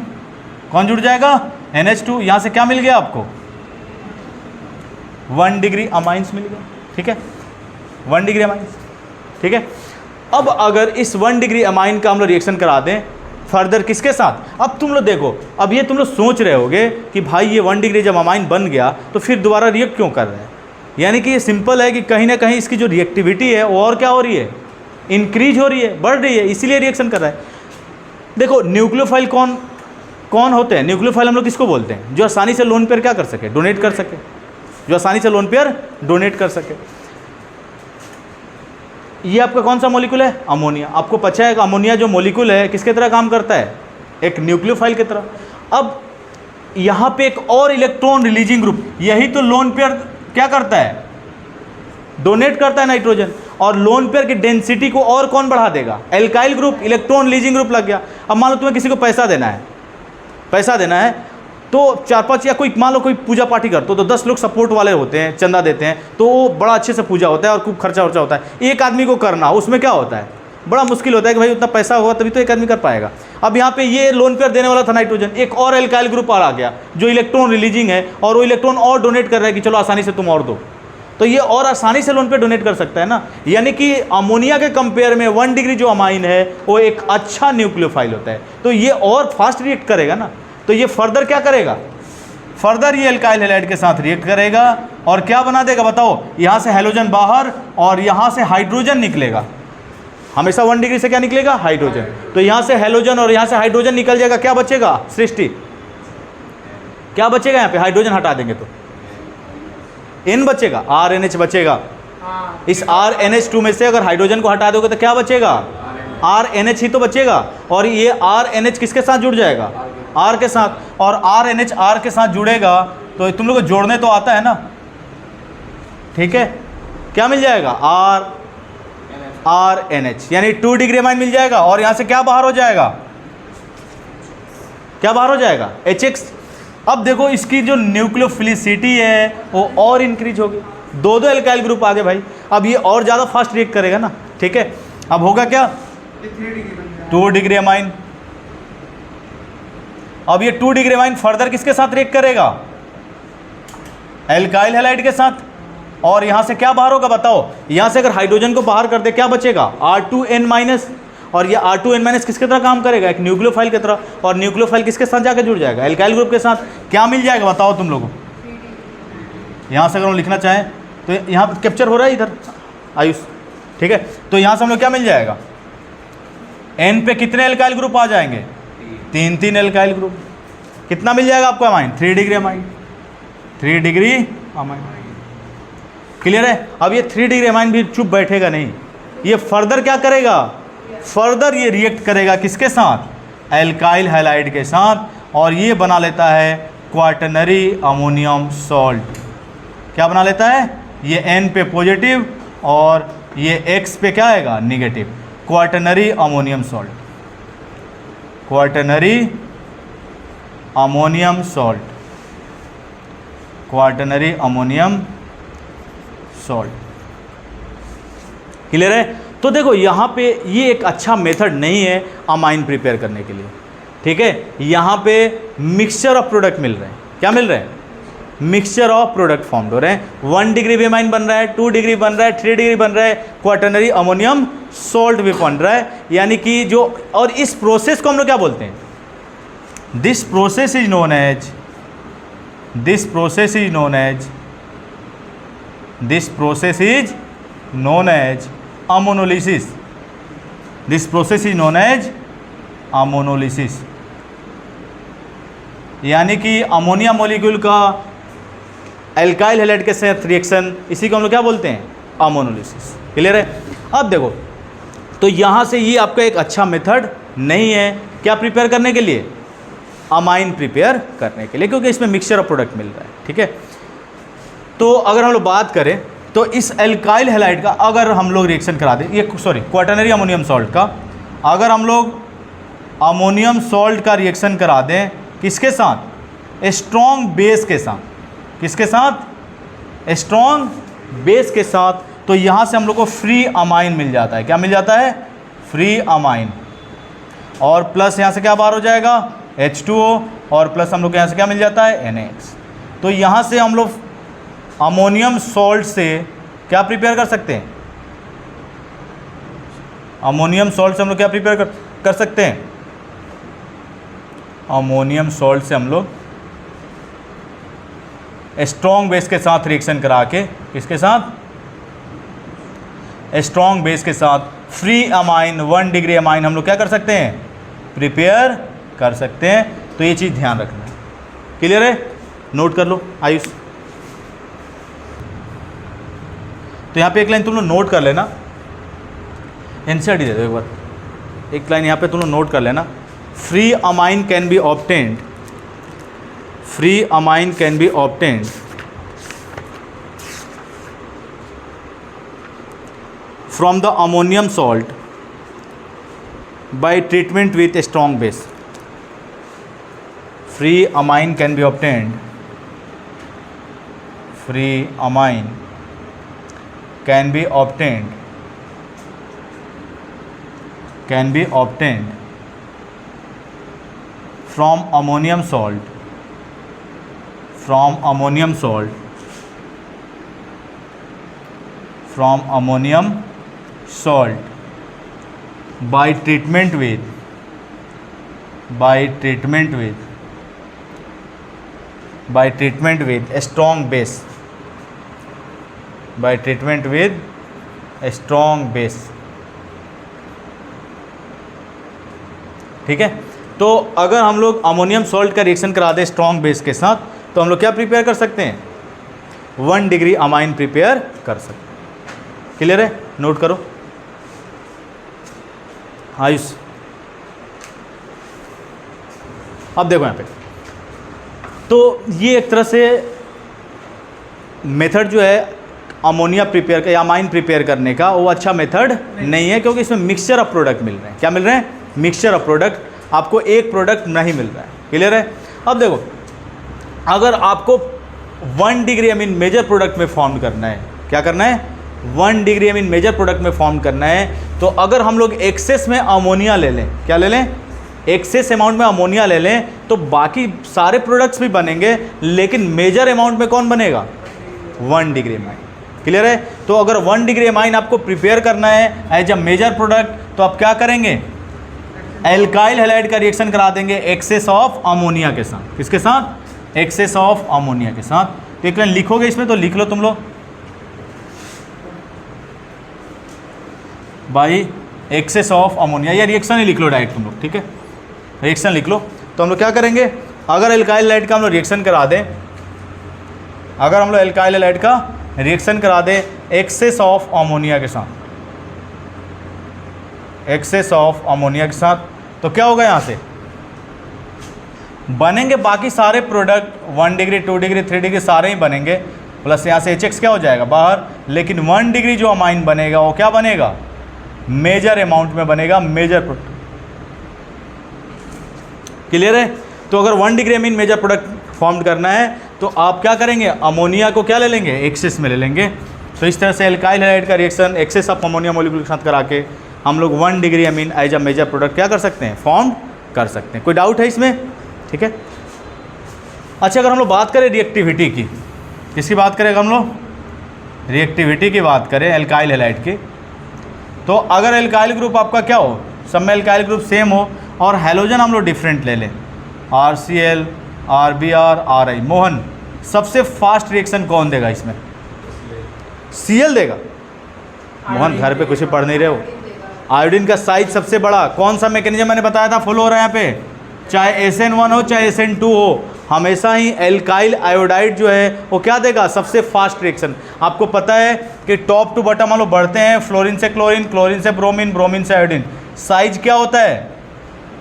कौन जुड़ जाएगा, NH2। यहाँ से क्या मिल गया आपको, 1 डिग्री अमाइंस मिल गया, ठीक है, 1 डिग्री अमाइंस, ठीक है। अब अगर इस 1 डिग्री अमाइन का हम लोग रिएक्शन करा दें फर्दर किसके साथ, अब तुम लोग देखो, अब ये तुम लोग सोच रहे होगे कि भाई ये 1 डिग्री जब अमाइन बन गया तो फिर दोबारा रिएक्ट क्यों कर रहे हैं। यानी कि ये सिंपल है कि कहीं ना कहीं इसकी जो रिएक्टिविटी है वो और क्या हो रही है, इंक्रीज हो रही है, बढ़ रही है, इसीलिए रिएक्शन कर रहा है। देखो न्यूक्लियोफाइल कौन कौन होते हैं, न्यूक्लियोफाइल हम लोग किसको बोलते हैं, जो आसानी से लोन पेयर क्या कर सके, डोनेट कर सके, जो आसानी से लोन पेयर डोनेट कर सके। ये आपका कौन सा मॉलिक्यूल है, अमोनिया। आपको पता है कि अमोनिया जो मॉलिक्यूल है किसके तरह काम करता है, एक न्यूक्लियोफाइल की तरह। अब यहाँ पे एक और इलेक्ट्रॉन रिलीजिंग ग्रुप, यही तो लोन पेयर क्या करता है, डोनेट करता है नाइट्रोजन, और लोन पेयर की डेंसिटी को और कौन बढ़ा देगा, alkyl group, electron releasing group लग गया। अब मान लो तुम्हें किसी को पैसा देना है तो 4-5 या कोई मान लो कोई पूजा पाठी करते तो 10 लोग सपोर्ट वाले होते हैं, चंदा देते हैं, तो वो बड़ा अच्छे से पूजा होता है और खूब खर्चा वर्चा होता है। एक आदमी को करना उसमें क्या होता है, बड़ा मुश्किल होता है कि भाई उतना पैसा होगा तभी तो एक आदमी कर पाएगा। अब यहाँ पे ये लोन पेयर देने वाला था नाइट्रोजन, एक और एल्काइल ग्रुप आ गया जो इलेक्ट्रॉन रिलीजिंग है और वो इलेक्ट्रॉन और डोनेट कर रहा है कि चलो आसानी से तुम और दो, तो ये और आसानी से लोन पेयर डोनेट कर सकता है ना। यानी कि अमोनिया के कंपेयर में 1 डिग्री जो अमाइन है वो एक अच्छा न्यूक्लियोफाइल होता है, तो ये और फास्ट रिएक्ट करेगा ना। तो ये फर्दर क्या करेगा, फर्दर ये एल्काइल हैलाइड के साथ रिएक्ट करेगा और क्या बना देगा बताओ, यहाँ से हैलोजन बाहर और यहाँ से हाइड्रोजन निकलेगा। हमेशा 1 डिग्री से क्या निकलेगा, हाइड्रोजन। तो यहाँ से हैलोजन और यहाँ से हाइड्रोजन निकल जाएगा, क्या बचेगा सृष्टि, क्या बचेगा, यहाँ पे हाइड्रोजन हटा देंगे तो N बचेगा, RNH बचेगा। इस RNH2 में से अगर हाइड्रोजन को हटा दोगे तो क्या बचेगा, RNH ही तो बचेगा, और ये RNH किसके साथ जुड़ जाएगा, R के साथ, और RNH R के साथ जुड़ेगा तो तुम लोग को जोड़ने तो आता है ना, ठीक है। क्या मिल जाएगा, RNH, यानी 2 डिग्री अमाइन मिल जाएगा, और यहाँ से क्या बाहर हो जाएगा, क्या बाहर हो जाएगा, HX। अब देखो इसकी जो न्यूक्लियोफिलिसिटी है वो और इंक्रीज होगी, दो एल्काइल ग्रुप आ गए भाई, अब ये और ज़्यादा फास्ट रिएक्ट करेगा ना, ठीक है। अब होगा क्या, 2 डिग्री अमाइन। अब ये 2 डिग्री अमाइन फर्दर किसके साथ रिएक्ट करेगा, एल्काइल हैलाइड के साथ, और यहाँ से क्या बाहर होगा बताओ, यहाँ से अगर हाइड्रोजन को बाहर कर दे क्या बचेगा, R2N-, और ये R2N- किसके तरह काम करेगा, एक न्यूक्लियोफाइल की तरह, और न्यूक्लियोफाइल किसके साथ जाकर जुड़ जाएगा, एल्काइल ग्रुप के साथ। क्या मिल जाएगा बताओ तुम लोगों को, यहाँ से अगर हम लिखना चाहें तो यहाँ पर कैप्चर हो रहा है इधर आयुष, ठीक है। तो यहाँ से हम लोग क्या मिल जाएगा, N पे कितने एल्काइल ग्रुप आ जाएंगे, 3 एल्काइल ग्रुप। कितना मिल जाएगा आपको amine, 3 degree amine, 3 degree amine. Clear है। अब ये 3 डिग्री अमाइन भी चुप बैठेगा नहीं, ये फर्दर क्या करेगा, फर्दर ये रिएक्ट करेगा किसके साथ, एल्काइल हैलाइड के साथ, और ये बना लेता है क्वाटरनरी अमोनियम सॉल्ट। क्या बना लेता है, ये N पे पॉजिटिव और ये X पे क्या आएगा, negative, quaternary ammonium salt, quaternary ammonium salt, quaternary ammonium salt. Clear है। तो देखो यहाँ पे ये एक अच्छा मेथड नहीं है अमाइन प्रिपेयर करने के लिए, ठीक है। यहाँ पे मिक्सचर ऑफ प्रोडक्ट मिल रहे हैं, क्या मिल रहे हैं, मिक्सचर ऑफ प्रोडक्ट फॉर्म हो रहे हैं। 1 डिग्री भी अमाइन बन रहा है, 2 डिग्री बन रहा है, 3 डिग्री बन रहा है, क्वाटरनरी अमोनियम सॉल्ट भी बन रहा है। यानी कि जो, और इस प्रोसेस को हम लोग क्या बोलते हैं, this process is known as, this process is known as, this process is known as ammonolysis, this process is known as ammonolysis. यानी कि अमोनिया मॉलिक्यूल का एल्काइल हैलाइड के साथ रिएक्शन, इसी को हम लोग क्या बोलते हैं, अमोनोलिसिस। क्लियर है। अब देखो, तो यहाँ से ये आपका एक अच्छा मेथड नहीं है क्या प्रिपेयर करने के लिए, अमाइन प्रिपेयर करने के लिए, क्योंकि इसमें मिक्सचर ऑफ प्रोडक्ट मिल रहा है, ठीक है। तो अगर हम लोग बात करें तो इस एल्काइल हैलाइड का अगर हम लोग रिएक्शन करा दें, ये क्वाटरनरी अमोनियम सॉल्ट का अगर हम लोग अमोनियम सॉल्ट का रिएक्शन करा दें किसके साथ, स्ट्रॉन्ग बेस के साथ, किसके साथ, स्ट्रॉन्ग बेस के साथ, तो यहाँ से हम लोग को फ्री अमाइन मिल जाता है। क्या मिल जाता है, फ्री अमाइन, और प्लस यहाँ से क्या बाहर हो जाएगा, H2O, और प्लस हम लोग को यहाँ से क्या मिल जाता है, NaX। तो यहाँ से हम लोग अमोनियम सॉल्ट से क्या प्रिपेयर कर सकते हैं, अमोनियम सॉल्ट से हम लोग क्या प्रिपेयर कर सकते हैं? अमोनियम सॉल्ट से हम लोग स्ट्रॉन्ग बेस के साथ रिएक्शन करा के, किसके साथ? स्ट्रॉन्ग बेस के साथ फ्री अमाइन 1 डिग्री अमाइन हम लोग क्या कर सकते हैं? प्रिपेयर कर सकते हैं। तो ये चीज़ ध्यान रखना है। क्लियर है? नोट कर लो आयुष। तो यहाँ पे एक लाइन तुम लोग नोट कर लेना, एनसीईआरटी दे दो एक बार। एक लाइन यहाँ पे तुम लोग नोट कर लेना, free amine can be obtained, free amine can be obtained from the ammonium salt by treatment with a strong base. Free amine can be obtained, free amine can be obtained, can be obtained from ammonium salt, from ammonium salt, from ammonium salt by treatment with, by treatment with, by treatment with a strong base, by treatment with a strong base। ठीक है? तो अगर हम लोग अमोनियम सॉल्ट का रिएक्शन करा दें स्ट्रॉन्ग बेस के साथ, तो हम लोग क्या प्रिपेयर कर सकते हैं? 1 डिग्री अमाइन प्रिपेयर कर सकते हैं। क्लियर है? नोट करो आयुष। अब देखो यहाँ पे, तो ये एक तरह से मेथड जो है अमोनिया प्रिपेयर का या अमाइन प्रिपेयर करने का, वो अच्छा मेथड नहीं है, क्योंकि इसमें मिक्सचर ऑफ प्रोडक्ट मिल रहे हैं। क्या मिल रहे हैं? Mixture of product. आपको एक प्रोडक्ट नहीं मिल रहा है। क्लियर है? अब देखो, अगर आपको 1 डिग्री अमीन मेजर प्रोडक्ट में फॉर्म करना है, क्या करना है? 1 डिग्री अमीन मेजर प्रोडक्ट में फॉर्म करना है, तो अगर हम लोग एक्सेस में अमोनिया ले लें, क्या ले लें? एक्सेस अमाउंट में अमोनिया ले लें, तो बाकी सारे प्रोडक्ट्स भी बनेंगे, लेकिन मेजर अमाउंट में कौन बनेगा? 1 डिग्री अमाइन। क्लियर है? तो अगर 1 डिग्री अमाइन आपको प्रिपेयर करना है एज अ मेजर प्रोडक्ट, तो आप क्या करेंगे? एल्काइल हैलाइड का रिएक्शन करा देंगे एक्सेस ऑफ अमोनिया के साथ। किसके साथ? एक्सेस ऑफ अमोनिया के साथ। तो एक लाइन लिखोगे इसमें, तो लिख लो तुम लोग, बाई एक्सेस ऑफ अमोनिया, या रिएक्शन ही लिख लो डायरेक्ट तुम लोग। ठीक है? रिएक्शन लिख लो। तो हम लोग क्या करेंगे? अगर एल्काइल हैलाइड का हम लोग रिएक्शन करा दें, अगर हम लोग एल्काइल हैलाइड का रिएक्शन करा दें एक्सेस ऑफ अमोनिया के साथ, एक्सेस ऑफ अमोनिया के साथ, तो क्या होगा? यहाँ से बनेंगे बाकी सारे प्रोडक्ट 1 डिग्री 2 डिग्री 3 डिग्री सारे ही बनेंगे, प्लस यहाँ से HX क्या हो जाएगा? बाहर। लेकिन 1 डिग्री जो अमाइन बनेगा वो क्या बनेगा? मेजर अमाउंट में बनेगा, मेजर प्रोडक्ट। क्लियर है? तो अगर 1 degree amine major product form करना है, तो आप क्या करेंगे? अमोनिया को क्या ले लेंगे? एक्सेस में ले लेंगे। तो इस तरह से एल्काइल हैलाइड का reaction excess of ammonia molecule के साथ करा के हम लोग 1 degree amine as a major product क्या कर सकते हैं? फॉर्म कर सकते हैं। कोई डाउट है इसमें? ठीक है? अच्छा, अगर हम लोग बात करें रिएक्टिविटी की, किसकी बात करें हम लोग? रिएक्टिविटी की बात करें एल्काइल हैलाइड की, तो अगर एल्काइल ग्रुप आपका क्या हो? सब में एल्काइल ग्रुप सेम हो और हैलोजन हम लोग डिफरेंट ले लें, RCl, RBr, Ri। मोहन, सबसे फास्ट रिएक्शन कौन देगा इसमें? Cl देगा। मोहन घर पे कुछ पढ़ नहीं रहे हो। आयोडीन का साइज सबसे बड़ा, कौन सा मैकेनिज्म मैंने बताया था फॉलो हो रहा है यहाँ पे? चाहे SN1 हो चाहे SN2 हो, हमेशा ही एल्काइल आयोडाइड जो है वो क्या देगा? सबसे फास्ट रिएक्शन। आपको पता है कि टॉप टू बॉटम हम लोग बढ़ते हैं, फ्लोरीन से क्लोरीन, क्लोरीन से ब्रोमीन, ब्रोमीन से आयोडीन। साइज क्या होता है?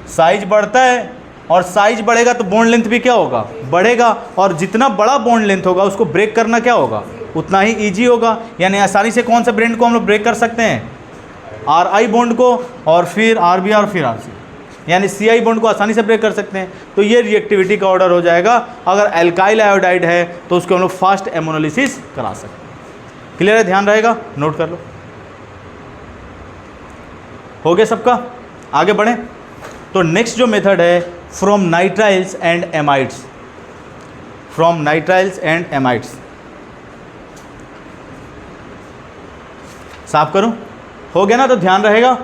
साइज बढ़ता है, और साइज बढ़ेगा तो बॉन्ड लेंथ भी क्या होगा? बढ़ेगा। और जितना बड़ा बॉन्ड लेंथ होगा उसको ब्रेक करना क्या होगा? उतना ही ईजी होगा। यानी आसानी से कौन सा बॉन्ड को हम लोग ब्रेक कर सकते हैं? RI बॉन्ड को, और फिर RB और फिर RC, यानी CI बॉन्ड को आसानी से ब्रेक कर सकते हैं। तो ये रिएक्टिविटी का ऑर्डर हो जाएगा। अगर एल्काइल आयोडाइड है तो उसको हम लोग फास्ट एमोनोलिसिस करा सकते हैं। क्लियर है? ध्यान रहेगा, नोट कर लो। हो गया सबका? आगे बढ़े। तो नेक्स्ट जो मेथड है from nitriles and amides, from nitriles and amides. साफ करूं? हो गया ना? तो ध्यान रहेगा,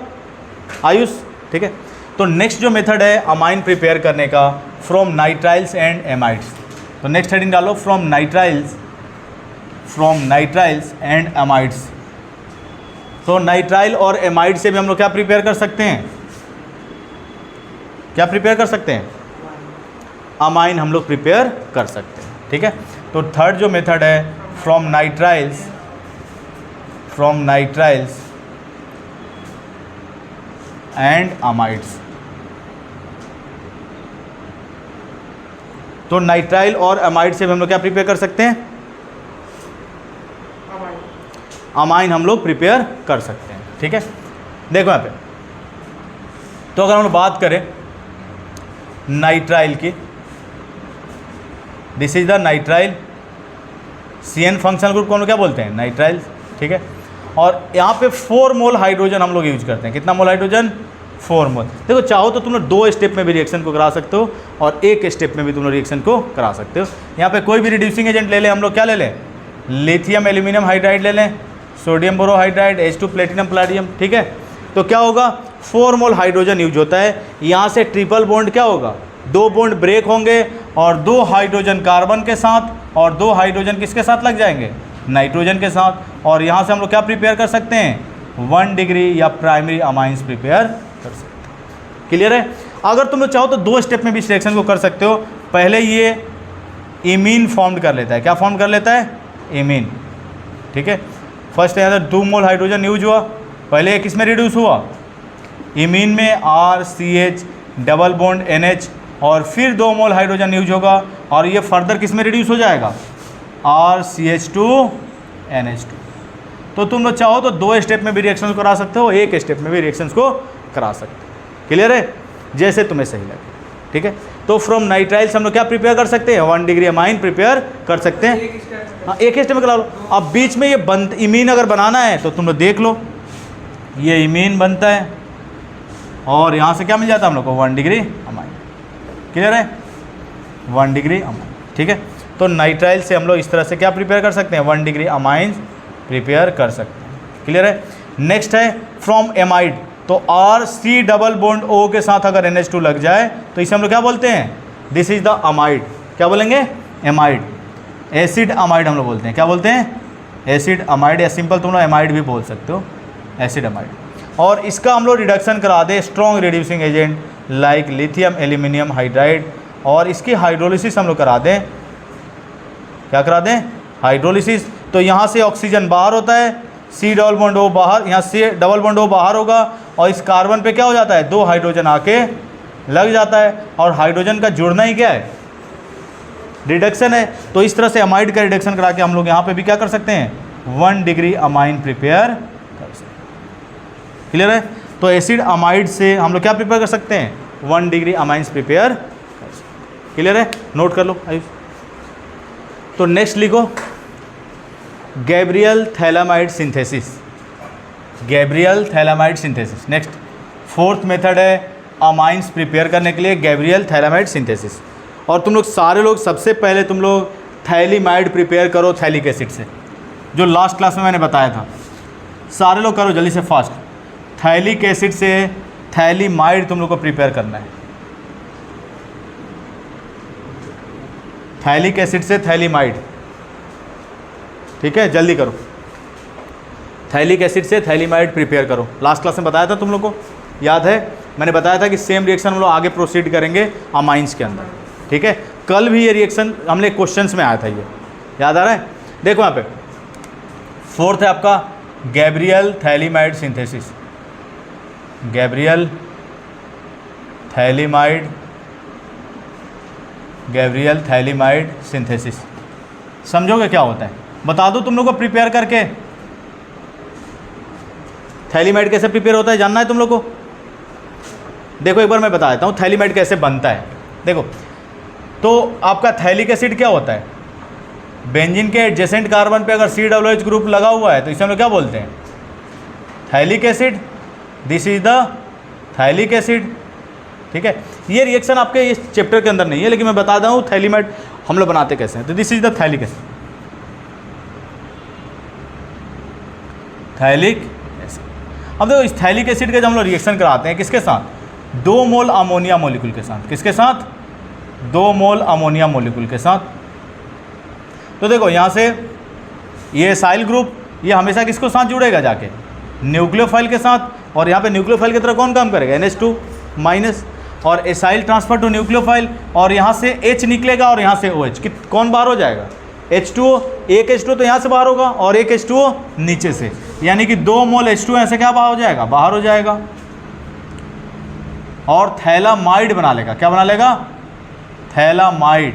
आयुष, ठीक है। तो नेक्स्ट जो मेथड है अमाइन प्रिपेयर करने का फ्रॉम नाइट्राइल्स एंड एमाइड्स, तो नेक्स्ट हेडिंग डालो फ्रॉम नाइट्राइल्स एंड एमाइड्स। तो नाइट्राइल और एमाइड से भी हम लोग क्या प्रिपेयर कर सकते हैं, क्या प्रिपेयर कर सकते हैं, अमाइन हम लोग प्रिपेयर कर सकते हैं, ठीक है। तो थर्ड जो मेथड है फ्रॉम नाइट्राइल्स एंड अमाइड्स। तो नाइट्राइल और अमाइड से भी हम लोग क्या प्रिपेयर कर सकते हैं, अमाइन हम लोग प्रिपेयर कर सकते हैं, ठीक है। देखो यहाँ पे, तो अगर हम लोग बात करें नाइट्राइल की, this is the nitrile, CN functional group को हम लोग क्या बोलते हैं, नाइट्राइल, ठीक है। और यहाँ पे 4 मोल हाइड्रोजन हम लोग यूज करते हैं। कितना मोल हाइड्रोजन, 4 मोल। देखो चाहो तो तुम लोग 2 स्टेप में भी रिएक्शन को करा सकते हो और 1 स्टेप में भी तुम लोग रिएक्शन को करा सकते हो। यहाँ पे कोई भी रिड्यूसिंग एजेंट ले लें हम लोग, क्या ले लें, लिथियम एल्यूमिनियम हाइड्राइड ले लें, sodium borohydride, H2 platinum palladium, ठीक है। तो क्या होगा, 4 मोल हाइड्रोजन यूज होता है। यहाँ से ट्रिपल बॉन्ड क्या होगा, 2 बॉन्ड ब्रेक होंगे और 2 हाइड्रोजन कार्बन के साथ और 2 हाइड्रोजन किसके साथ लग जाएंगे, नाइट्रोजन के साथ। और यहाँ से हम लोग क्या प्रिपेयर कर सकते हैं, 1 डिग्री या प्राइमरी अमाइंस प्रिपेयर कर सकते हैं। क्लियर है। अगर तुम लोग चाहो तो 2 स्टेप में भी इस रिएक्शन को कर सकते हो। पहले ये इमीन फॉर्म कर लेता है, क्या फॉर्म कर लेता है, इमीन, ठीक है। फर्स्ट यहाँ 2 मोल हाइड्रोजन यूज हुआ, पहले किस में रिड्यूस हुआ, इमीन में, RCH डबल बॉन्ड NH, और फिर 2 मोल हाइड्रोजन यूज होगा और ये फर्दर किस में रिड्यूस हो जाएगा, RCH2 NH2। तो तुम लोग चाहो तो 2 स्टेप में भी रिएक्शंस करा सकते हो, 1 स्टेप में भी रिएक्शंस को करा सकते हो। क्लियर है, जैसे तुम्हें सही लगे, ठीक है। तो फ्रॉम नाइट्राइल्स हम लोग क्या प्रिपेयर कर सकते हैं, 1 डिग्री अमाइन प्रिपेयर कर सकते हैं। हाँ, 1 स्टेप में करा लो। अब बीच में ये इमीन अगर बनाना है तो तुम लोग देख लो, ये इमीन बनता है और यहाँ से क्या मिल जाता है हम लोग को, 1 डिग्री अमाइन। क्लियर है, 1 डिग्री अमाइन, ठीक है। तो नाइट्राइल से हम लोग इस तरह से क्या प्रिपेयर कर सकते हैं, 1 डिग्री अमाइन प्रिपेयर कर सकते हैं। क्लियर है। नेक्स्ट है फ्रॉम एमाइड, तो RC डबल बॉन्ड O के साथ अगर NH2 लग जाए तो इसे हम लोग क्या बोलते हैं, दिस इज द अमाइड, क्या बोलेंगे, एमाइड, एसिड अमाइड हम लोग बोलते हैं, क्या बोलते हैं, एसिड अमाइड, या सिंपल तुम लोग एमाइड भी बोल सकते हो, एसिड अमाइड। और इसका हम लोग रिडक्शन करा दे strong reducing agent like lithium aluminium hydride, और इसकी हाइड्रोलिसिस हम लोग करा दें, क्या करा दें, हाइड्रोलिसिस। तो यहाँ से ऑक्सीजन बाहर होता है, C डबल बॉन्ड O बाहर, यहाँ C डबल बॉन्ड O बाहर होगा और इस कार्बन पे क्या हो जाता है, 2 हाइड्रोजन आके लग जाता है और हाइड्रोजन का जुड़ना ही क्या है, रिडक्शन है। तो इस तरह से अमाइड का रिडक्शन करा के हम लोग यहाँ पे भी क्या कर सकते हैं, 1 डिग्री अमाइन प्रिपेयर कर सकते हैं। क्लियर है। तो एसिड अमाइड से हम लोग क्या प्रिपेयर कर सकते हैं, 1 डिग्री अमाइंस प्रिपेयर कर सकते हैं। क्लियर है, नोट कर लो आयुष। तो नेक्स्ट लिखो, Gabriel phthalimide synthesis, Gabriel phthalimide synthesis. Next 4th method है अमाइंस प्रिपेयर करने के लिए गैब्रियल थैलामाइड सिंथेसिस। और तुम लोग सारे लोग सबसे पहले तुम लोग थैलीमाइड प्रिपेयर करो थैलिक एसिड से, जो लास्ट क्लास में मैंने बताया था। सारे लोग करो जल्दी से फास्ट, थैलिक एसिड से थैलीमाइड तुम लोग को प्रिपेयर करना है, थैलिक एसिड से थैलीमाइड, ठीक है, जल्दी करो। थैलिक एसिड से थैलीमाइड प्रिपेयर करो, लास्ट क्लास में बताया था तुम लोग को, याद है, मैंने बताया था कि सेम रिएक्शन हम लोग आगे प्रोसीड करेंगे अमाइंस के अंदर, ठीक है। कल भी ये रिएक्शन हमने क्वेश्चंस में आया था, ये याद आ रहा है। देखो यहाँ पे 4th है आपका Gabriel phthalimide synthesis, Gabriel phthalimide, Gabriel phthalimide synthesis. समझोगे क्या होता है, बता दो तुम लोग को प्रिपेयर करके, थैलीमाइड कैसे प्रिपेयर होता है जानना है तुम लोग को। देखो एक बार मैं बता देता हूँ थैलीमाइड कैसे बनता है। देखो तो आपका थैलिक एसिड क्या होता है, बेंजीन के एडजेसेंट कार्बन पे अगर COOH ग्रुप लगा हुआ है तो इसे हम लोग क्या बोलते हैं, phthalic acid, this is the phthalic acid, ठीक है। ये रिएक्शन आपके इस चैप्टर के अंदर नहीं है, लेकिन मैं बता रहा हूँ थैलीमाइड हम लोग बनाते कैसे हैं। तो this is the phthalic acid, phthalic acid. अब देखो इथाइलिक एसिड का जब हम लोग रिएक्शन कराते हैं किसके साथ, 2 मोल अमोनिया मोलिक्यूल के साथ, किसके साथ, 2 मोल अमोनिया मोलिक्यूल के साथ। तो देखो यहाँ से ये एसाइल ग्रुप ये हमेशा किसको साथ जुड़ेगा जाके, न्यूक्लियोफाइल के साथ, और यहाँ पे न्यूक्लियोफाइल की तरह कौन काम करेगा, NH2 माइनस, और एसाइल ट्रांसफर टू न्यूक्लियोफाइल, और यहाँ से H निकलेगा और यहाँ से OH, कौन बाहर हो जाएगा, H2O, एक H2O तो यहाँ से बाहर होगा और एक H2O नीचे से, यानी कि 2 मोल H2O ऐसे क्या बाहर हो जाएगा, बाहर हो जाएगा, और थैलामाइड बना लेगा, क्या बना लेगा, phthalimide,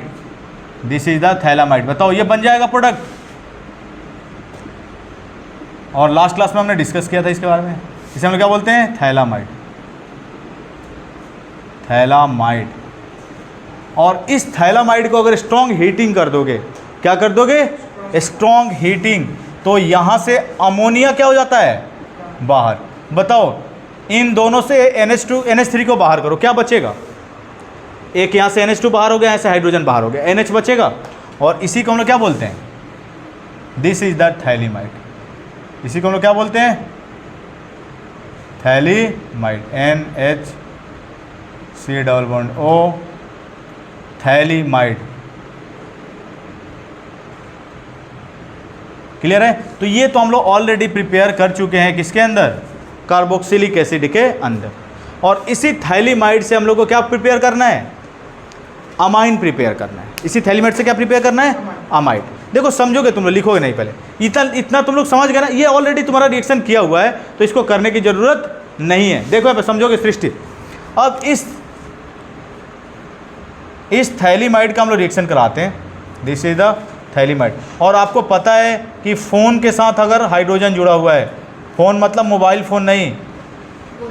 this is the phthalimide. बताओ ये बन जाएगा प्रोडक्ट, और लास्ट क्लास में हमने डिस्कस किया था इसके बारे में, इसे हम लोग क्या बोलते हैं, थैलामाइड, थैलामाइड। और इस थैलामाइड को अगर स्ट्रॉन्ग हीटिंग कर दोगे, क्या कर दोगे, स्ट्रॉन्ग हीटिंग, तो यहाँ से अमोनिया क्या हो जाता है, बाहर। बताओ इन दोनों से NH2 NH3 को बाहर करो, क्या बचेगा, एक यहाँ से NH2 बाहर हो गया, यहाँ से हाइड्रोजन बाहर हो गया, NH बचेगा, और इसी को हम लोग क्या बोलते हैं, दिस इज द थैलीमाइड, इसी को हम लोग क्या बोलते हैं, थैलीमाइड, NH₀, थैलीमाइड। क्लियर है। तो ये तो हम लोग ऑलरेडी प्रिपेयर कर चुके हैं किसके अंदर, कार्बोक्सिलिक एसिड के अंदर। और इसी थैलीमाइड से हम लोग को क्या प्रिपेयर करना है, अमाइन प्रिपेयर करना है। इसी थैलीमाइड से क्या प्रिपेयर करना है, अमाइड। देखो समझोगे तुम लोग, लिखोगे नहीं पहले, इतना तुम लोग समझ गए ना, ये ऑलरेडी तुम्हारा रिएक्शन किया हुआ है तो इसको करने की जरूरत नहीं है। देखो यहाँ पे समझोगे सृष्टि। अब इस थैलीमाइड का हम लोग रिएक्शन कराते हैं, दिस इज द थैलीमाइड। और आपको पता है कि फ़ोन के साथ अगर हाइड्रोजन जुड़ा हुआ है, फ़ोन मतलब मोबाइल फ़ोन नहीं,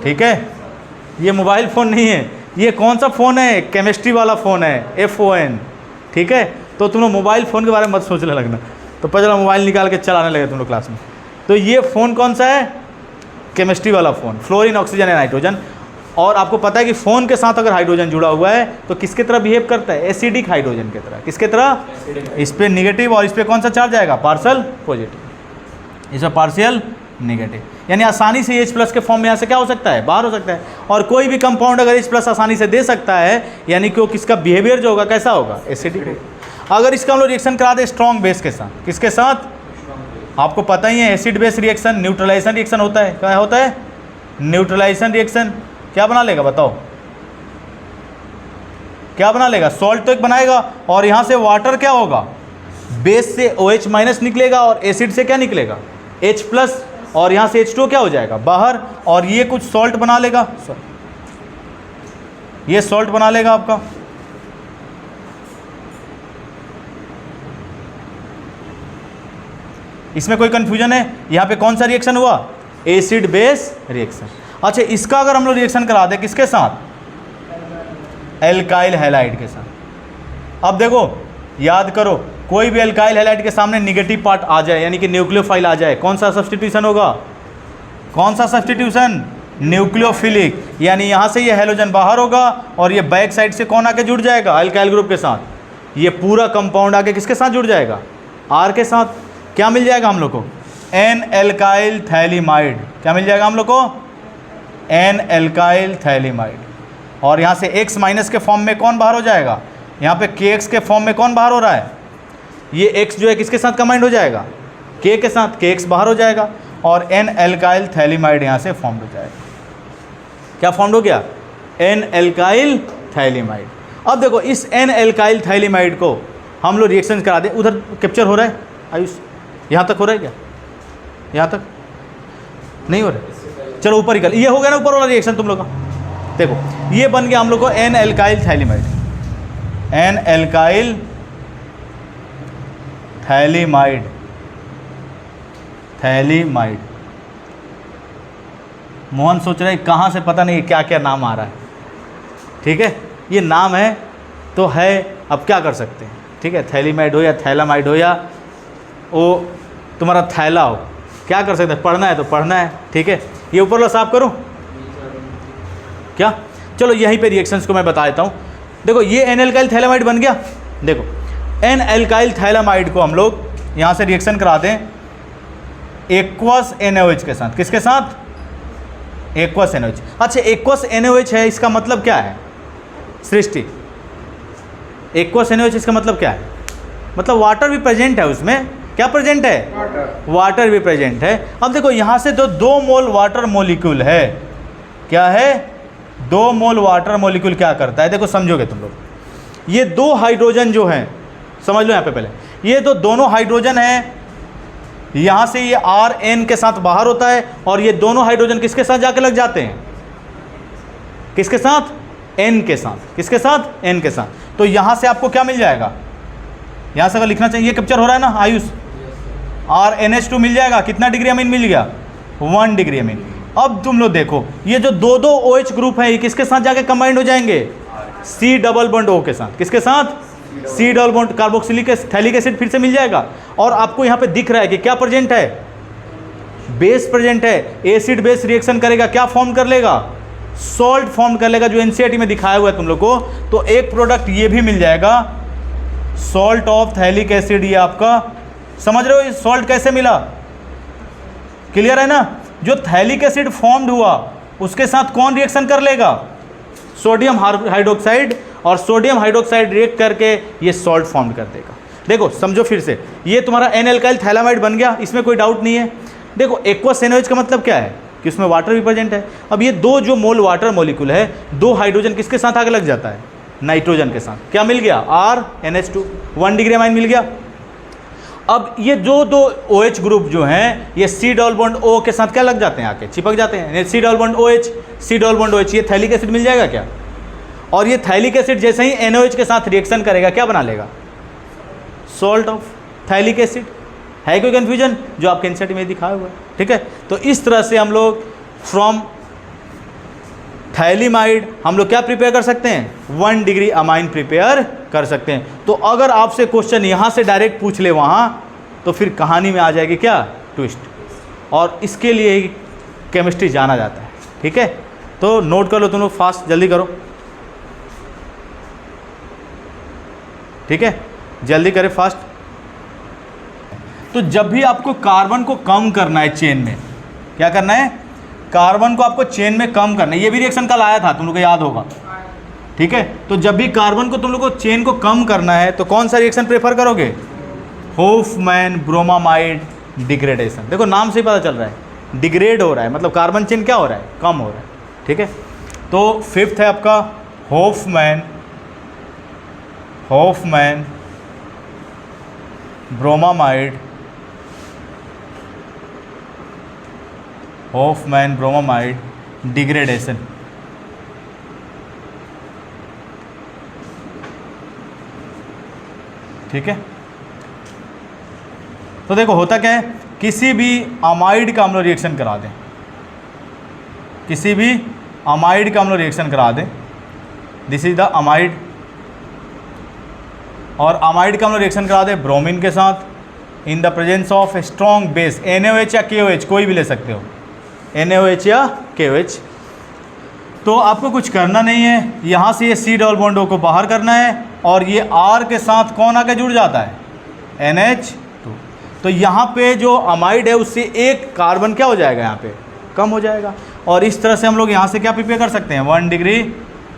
ठीक है, ये मोबाइल फ़ोन नहीं है, ये कौन सा फ़ोन है, केमिस्ट्री वाला फ़ोन है, FON, ठीक है। तो तुम लोग मोबाइल फ़ोन के बारे में मत सोचने लगना, तो पहले मोबाइल निकाल के चलाने लगे तुम लोग क्लास में। तो ये फ़ोन कौन सा है, केमिस्ट्री वाला phone, fluorine, oxygen and hydrogen. और आपको पता है कि फ़ोन के साथ अगर हाइड्रोजन जुड़ा हुआ है तो किसके तरह बिहेव करता है, एसिडिक हाइड्रोजन की तरह। किसके तरह, इस पर निगेटिव और इस पर कौन सा चार्ज आएगा, पार्शियल पॉजिटिव, इस पर पार्शियल नेगेटिव। यानी आसानी से H+ के फॉर्म में यहाँ से क्या हो सकता है, बाहर हो सकता है। और कोई भी कंपाउंड अगर H+ आसानी से दे सकता है, यानी कि वो किसका बिहेवियर जो होगा कैसा होगा, एसिडिक होगा। अगर इसका हम लोग रिएक्शन करा दे स्ट्रॉन्ग बेस के साथ, किसके साथ, आपको पता ही है acid base reaction neutralisation reaction होता है। क्या होता है, न्यूट्रलाइजेशन रिएक्शन। क्या बना लेगा बताओ, क्या बना लेगा, सॉल्ट तो एक बनाएगा, और यहाँ से वाटर क्या होगा, बेस से OH- निकलेगा और एसिड से क्या निकलेगा, H+, और यहाँ से H2O क्या हो जाएगा बाहर, और ये कुछ सॉल्ट बना लेगा, ये सॉल्ट बना लेगा आपका। इसमें कोई कंफ्यूजन है, यहाँ पे कौन सा रिएक्शन हुआ, एसिड बेस रिएक्शन। अच्छा, इसका अगर हम लोग रिएक्शन करा दें किसके साथ, एल्काइल हैलाइड के साथ। अब देखो याद करो, कोई भी एल्काइल हैलाइड के सामने निगेटिव पार्ट आ जाए, यानी कि न्यूक्लियोफाइल आ जाए, कौन सा सब्स्टिट्यूशन होगा, कौन सा सब्स्टिट्यूशन, न्यूक्लियोफिलिक। यानी यहाँ से ये हैलोजन बाहर होगा और ये बैक साइड से कौन आके जुड़ जाएगा, अल्काइल ग्रुप के साथ। ये पूरा कंपाउंड आके किसके साथ जुड़ जाएगा, R के साथ। क्या मिल जाएगा हम लोग को, N-एल्काइल थैलीमाइड। क्या मिल जाएगा हम लोग को, N-एल्काइल थैलीमाइड। और यहाँ से X- के फॉर्म में कौन बाहर हो जाएगा, यहाँ पे KX के फॉर्म में कौन बाहर हो रहा है, ये X जो है किसके साथ कंबाइंड हो जाएगा, K के साथ, KX बाहर हो जाएगा, और N-एल्काइल थैलीमाइड यहाँ से फॉर्म हो जाएगा। क्या फॉर्म हो गया, N-एल्काइल थैलीमाइड। अब देखो इस N-एल्काइल थैलीमाइड को हम लोग रिएक्शन करा दें, उधर कैप्चर हो रहा है आयुष, यहाँ तक हो रहा है क्या, यहाँ तक नहीं हो रहा है, चलो ऊपर निकल, ये हो गया ना ऊपर वाला रिएक्शन तुम लोग का। देखो ये बन गया हम लोग को N-एल्काइल थैलीमाइड, N-एल्काइल थैलीमाइड, थैलीमाइड। मोहन सोच रहे कहाँ से, पता नहीं क्या क्या नाम आ रहा है, ठीक है, ये नाम है तो है, अब क्या कर सकते हैं, ठीक है, थैलीमाइड हो या थैलामाइड हो या वो तुम्हारा थैला हो, क्या कर सकते हैं, पढ़ना है तो पढ़ना है, ठीक है। ये ऊपर वाला साफ करूं क्या, चलो यहीं पे रिएक्शंस को मैं बता देता हूँ। देखो ये N-एल्काइल थैलामाइड बन गया। देखो N-एल्काइल थैलामाइड को हम लोग यहाँ से रिएक्शन करा दें एक्वस NaOH के साथ। किसके साथ, एक्वस NaOH। अच्छा, एक्वस NaOH है, इसका मतलब क्या है सृष्टि? एक्वस NaOH इसका मतलब क्या है? मतलब वाटर भी प्रेजेंट है उसमें। क्या प्रेजेंट है? वाटर भी प्रेजेंट है। अब देखो यहाँ से तो 2 मोल वाटर मॉलिक्यूल है, क्या है? 2 मोल वाटर मॉलिक्यूल क्या करता है, देखो समझोगे तुम लोग। ये 2 हाइड्रोजन जो हैं, समझ लो यहाँ पे पहले, ये तो दोनों हाइड्रोजन हैं, यहाँ से ये RN के साथ बाहर होता है, और ये दोनों हाइड्रोजन किसके साथ जाके लग जाते हैं? किसके साथ? N के साथ। किसके साथ? N के साथ। तो यहाँ से आपको क्या मिल जाएगा? यहाँ से अगर लिखना चाहिए, ये कैप्चर हो रहा है ना आयुष? RNH2 मिल जाएगा। कितना डिग्री अमीन मिल गया? 1 डिग्री अमीन। अब तुम लोग देखो, ये जो 2 OH ग्रुप है, ये किसके साथ जाके कंबाइंड हो जाएंगे? C डबल बॉन्ड O के साथ। किसके साथ? C double bond carboxylic phthalic acid फिर से मिल जाएगा। और आपको यहाँ पे दिख रहा है कि क्या प्रेजेंट है? बेस प्रेजेंट है। एसिड बेस रिएक्शन करेगा, क्या फॉर्म कर लेगा? सॉल्ट फॉर्म कर लेगा, जो NCERT में दिखाया हुआ है तुम लोग को। तो एक प्रोडक्ट ये भी मिल जाएगा, सॉल्ट ऑफ थैलिक एसिड। ये आपका समझ रहे हो, ये सॉल्ट कैसे मिला? क्लियर है ना? जो थैलिक एसिड फॉर्म्ड हुआ उसके साथ कौन रिएक्शन कर लेगा? सोडियम हाइड्रोक्साइड, और सोडियम हाइड्रोक्साइड रिएक्ट करके ये सॉल्ट फॉर्म कर देगा। देखो समझो फिर से, ये तुम्हारा N-अल्काइल थैलामाइड बन गया, इसमें कोई डाउट नहीं है। देखो एक्वस NaOH का मतलब क्या है? कि उसमें वाटर भी प्रेजेंट है। अब ये 2 जो मोल वाटर मॉलिक्यूल है, 2 हाइड्रोजन किसके साथ आगे लग जाता है? नाइट्रोजन के साथ। क्या मिल गया? RNH2, 1 डिग्री अमाइन मिल गया। अब ये जो 2 OH ग्रुप जो हैं, ये C डबल बॉन्ड O के साथ क्या लग जाते हैं? आके चिपक जाते हैं। C double bond OH, C double bond OH, ये थैलिक एसिड मिल जाएगा क्या? और ये थैलिक एसिड जैसे ही NaOH के साथ रिएक्शन करेगा, क्या बना लेगा? Salt of phthalic acid. है कोई कन्फ्यूजन? जो आपके NCERT में दिखाया हुआ है, ठीक है। तो इस तरह से हम लोग फ्रॉम थैलीमाइड हम लोग क्या प्रिपेयर कर सकते हैं? 1 डिग्री अमाइन प्रिपेयर कर सकते हैं। तो अगर आपसे क्वेश्चन यहाँ से डायरेक्ट पूछ ले वहाँ, तो फिर कहानी में आ जाएगी क्या? ट्विस्ट। और इसके लिए केमिस्ट्री जाना जाता है, ठीक है। तो नोट कर लो तुम लोग, फास्ट जल्दी करो, ठीक है, जल्दी करें फास्ट। तो जब भी आपको कार्बन को कम करना है चेन में, क्या करना है? कार्बन को आपको चेन में कम करना है। ये भी रिएक्शन कल आया था, तुम लोग को याद होगा, ठीक है। तो जब भी कार्बन को तुम लोग को चेन को कम करना है, तो कौन सा रिएक्शन प्रेफर करोगे? Hofmann bromamide degradation. देखो नाम से ही पता चल रहा है, डिग्रेड हो रहा है, मतलब कार्बन चेन क्या हो रहा है? कम हो रहा है, ठीक है। तो 5th है आपका होफमैन ब्रोमामाइड डिग्रेडेशन। ठीक है। तो देखो होता क्या है, किसी भी अमाइड का हम लोग रिएक्शन करा दें, किसी भी अमाइड का हम लोग रिएक्शन करा दें, दिस इज द अमाइड, और अमाइड का हम लोग रिएक्शन करा दें ब्रोमीन के साथ in the presence of strong base, NaOH या KOH, कोई भी ले सकते हो, NaOH या KOH। तो आपको कुछ करना नहीं है, यहाँ से ये C डबल बॉन्ड O को बाहर करना है, और ये R के साथ कौन आके जुड़ जाता है? NH2। तो यहाँ पे जो अमाइड है उससे एक कार्बन क्या हो जाएगा? यहाँ पे कम हो जाएगा। और इस तरह से हम लोग यहाँ से क्या प्रिपेयर कर सकते हैं? 1 डिग्री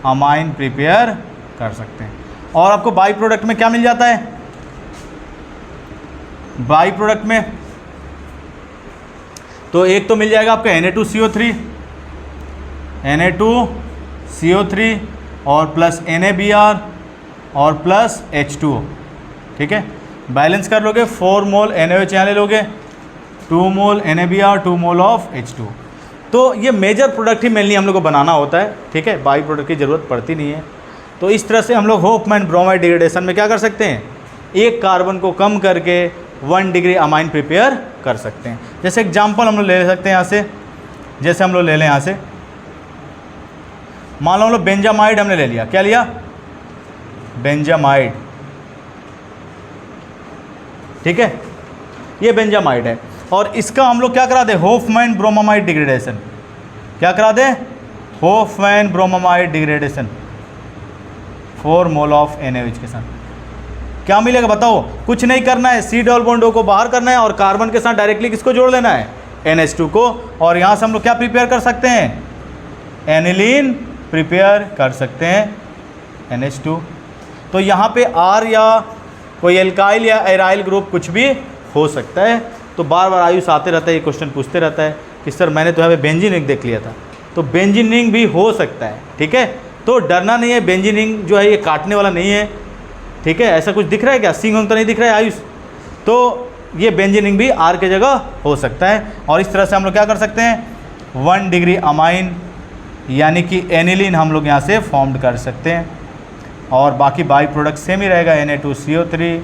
अमाइन प्रिपेयर कर सकते हैं। और आपको बाई प्रोडक्ट में क्या मिल जाता है? बाई प्रोडक्ट में तो एक तो मिल जाएगा आपका Na2CO3 और प्लस NaBr और प्लस H2O, ठीक है। बैलेंस कर लोगे, 4 मोल NaOH यहाँ ले लोगे, 2 मोल NaBr, 2 मोल ऑफ H2O। तो ये मेजर प्रोडक्ट ही मेनली हम लोग को बनाना होता है, ठीक है, बाई प्रोडक्ट की ज़रूरत पड़ती नहीं है। तो इस तरह से हम लोग होफमैन ब्रोमाइड डिग्रेडेशन में क्या कर सकते हैं? एक कार्बन को कम करके 1 डिग्री अमाइन प्रिपेयर कर सकते हैं। जैसे एग्जांपल हम लोग ले सकते हैं यहाँ से, जैसे हम लोग ले लें यहाँ से, मान लो हम लोग बेंजामाइड हमने ले लिया, क्या लिया? बेंजामाइड, ठीक है, ये बेंजामाइड है, और इसका हम लोग क्या करा दे? Hofmann bromamide degradation. क्या करा दे? Hofmann bromamide degradation 4 mole of NaOH के साथ। क्या मिलेगा बताओ? कुछ नहीं करना है, C डबल बॉन्ड O को बाहर करना है, और कार्बन के साथ डायरेक्टली किसको जोड़ लेना है? NH2 को, और यहाँ से हम लोग क्या प्रिपेयर कर सकते हैं, एनिलीन प्रिपेयर कर सकते हैं NH2। तो यहाँ पे R या कोई एल्काइल या एराइल ग्रुप कुछ भी हो सकता है। तो बार बार आयुष आते रहता है, ये क्वेश्चन पूछते रहता है कि सर मैंने तो यहाँ पे बेंजीन रिंग देख लिया था, तो बेंजीन रिंग भी हो सकता है, ठीक है। तो डरना नहीं है, बेंजीन रिंग जो है ये काटने वाला नहीं है, ठीक है। ऐसा कुछ दिख रहा है क्या, सिंग तो नहीं दिख रहा है आयुष, तो ये बेंजीन रिंग भी R के जगह हो सकता है। और इस तरह से हम लोग क्या कर सकते हैं, 1 डिग्री अमाइन यानी कि एनिलीन हम लोग यहाँ से फॉर्म्ड कर सकते हैं, और बाकी बाई प्रोडक्ट सेम ही रहेगा, Na2CO3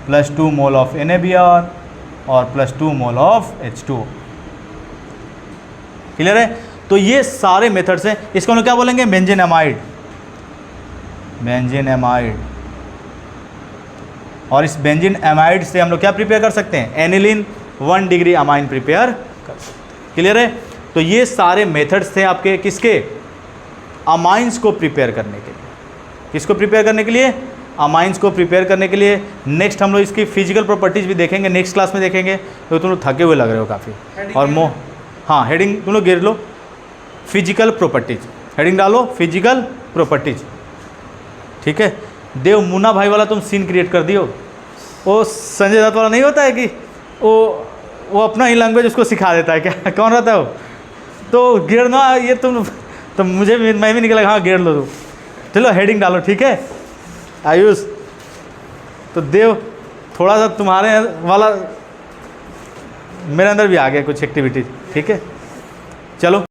plus 2 mole of NaBr और plus 2 mole of H2। Clear है। तो ये सारे मेथड्स हैं, इसको हम लोग क्या बोलेंगे, बेंजीन एमाइड, बेंजीन एमाइड। और इस बेंजीन एमाइड से हम लोग क्या प्रिपेयर कर सकते हैं, एनिलीन 1 डिग्री अमाइन प्रिपेयर कर सकते हैं। क्लियर है। तो ये सारे मेथड्स थे आपके किसके, अमाइंस को प्रिपेयर करने के लिए। किसको प्रिपेयर करने के लिए, अमाइंस को प्रिपेयर करने के लिए। नेक्स्ट हम लोग इसकी फिजिकल प्रॉपर्टीज भी देखेंगे, नेक्स्ट क्लास में देखेंगे। तो तुम लोग थके हुए लग रहे हो काफ़ी, और हाँ हेडिंग तुम लोग गिर लो, फिजिकल प्रॉपर्टीज, हेडिंग डालो फिजिकल प्रॉपर्टीज, ठीक है। देव मुन्ना भाई वाला तुम सीन क्रिएट कर दियो, वो संजय दत्त वाला नहीं होता है कि वो अपना ही लैंग्वेज उसको सिखा देता है क्या, कौन रहता है वो, तो गिरना ये तुम, तो मैं भी निकला, हाँ गिर लो तुम। चलो हेडिंग डालो, ठीक है आयुष। तो देव थोड़ा सा तुम्हारे वाला मेरे अंदर भी आ गया कुछ एक्टिविटीज, ठीक है। चलो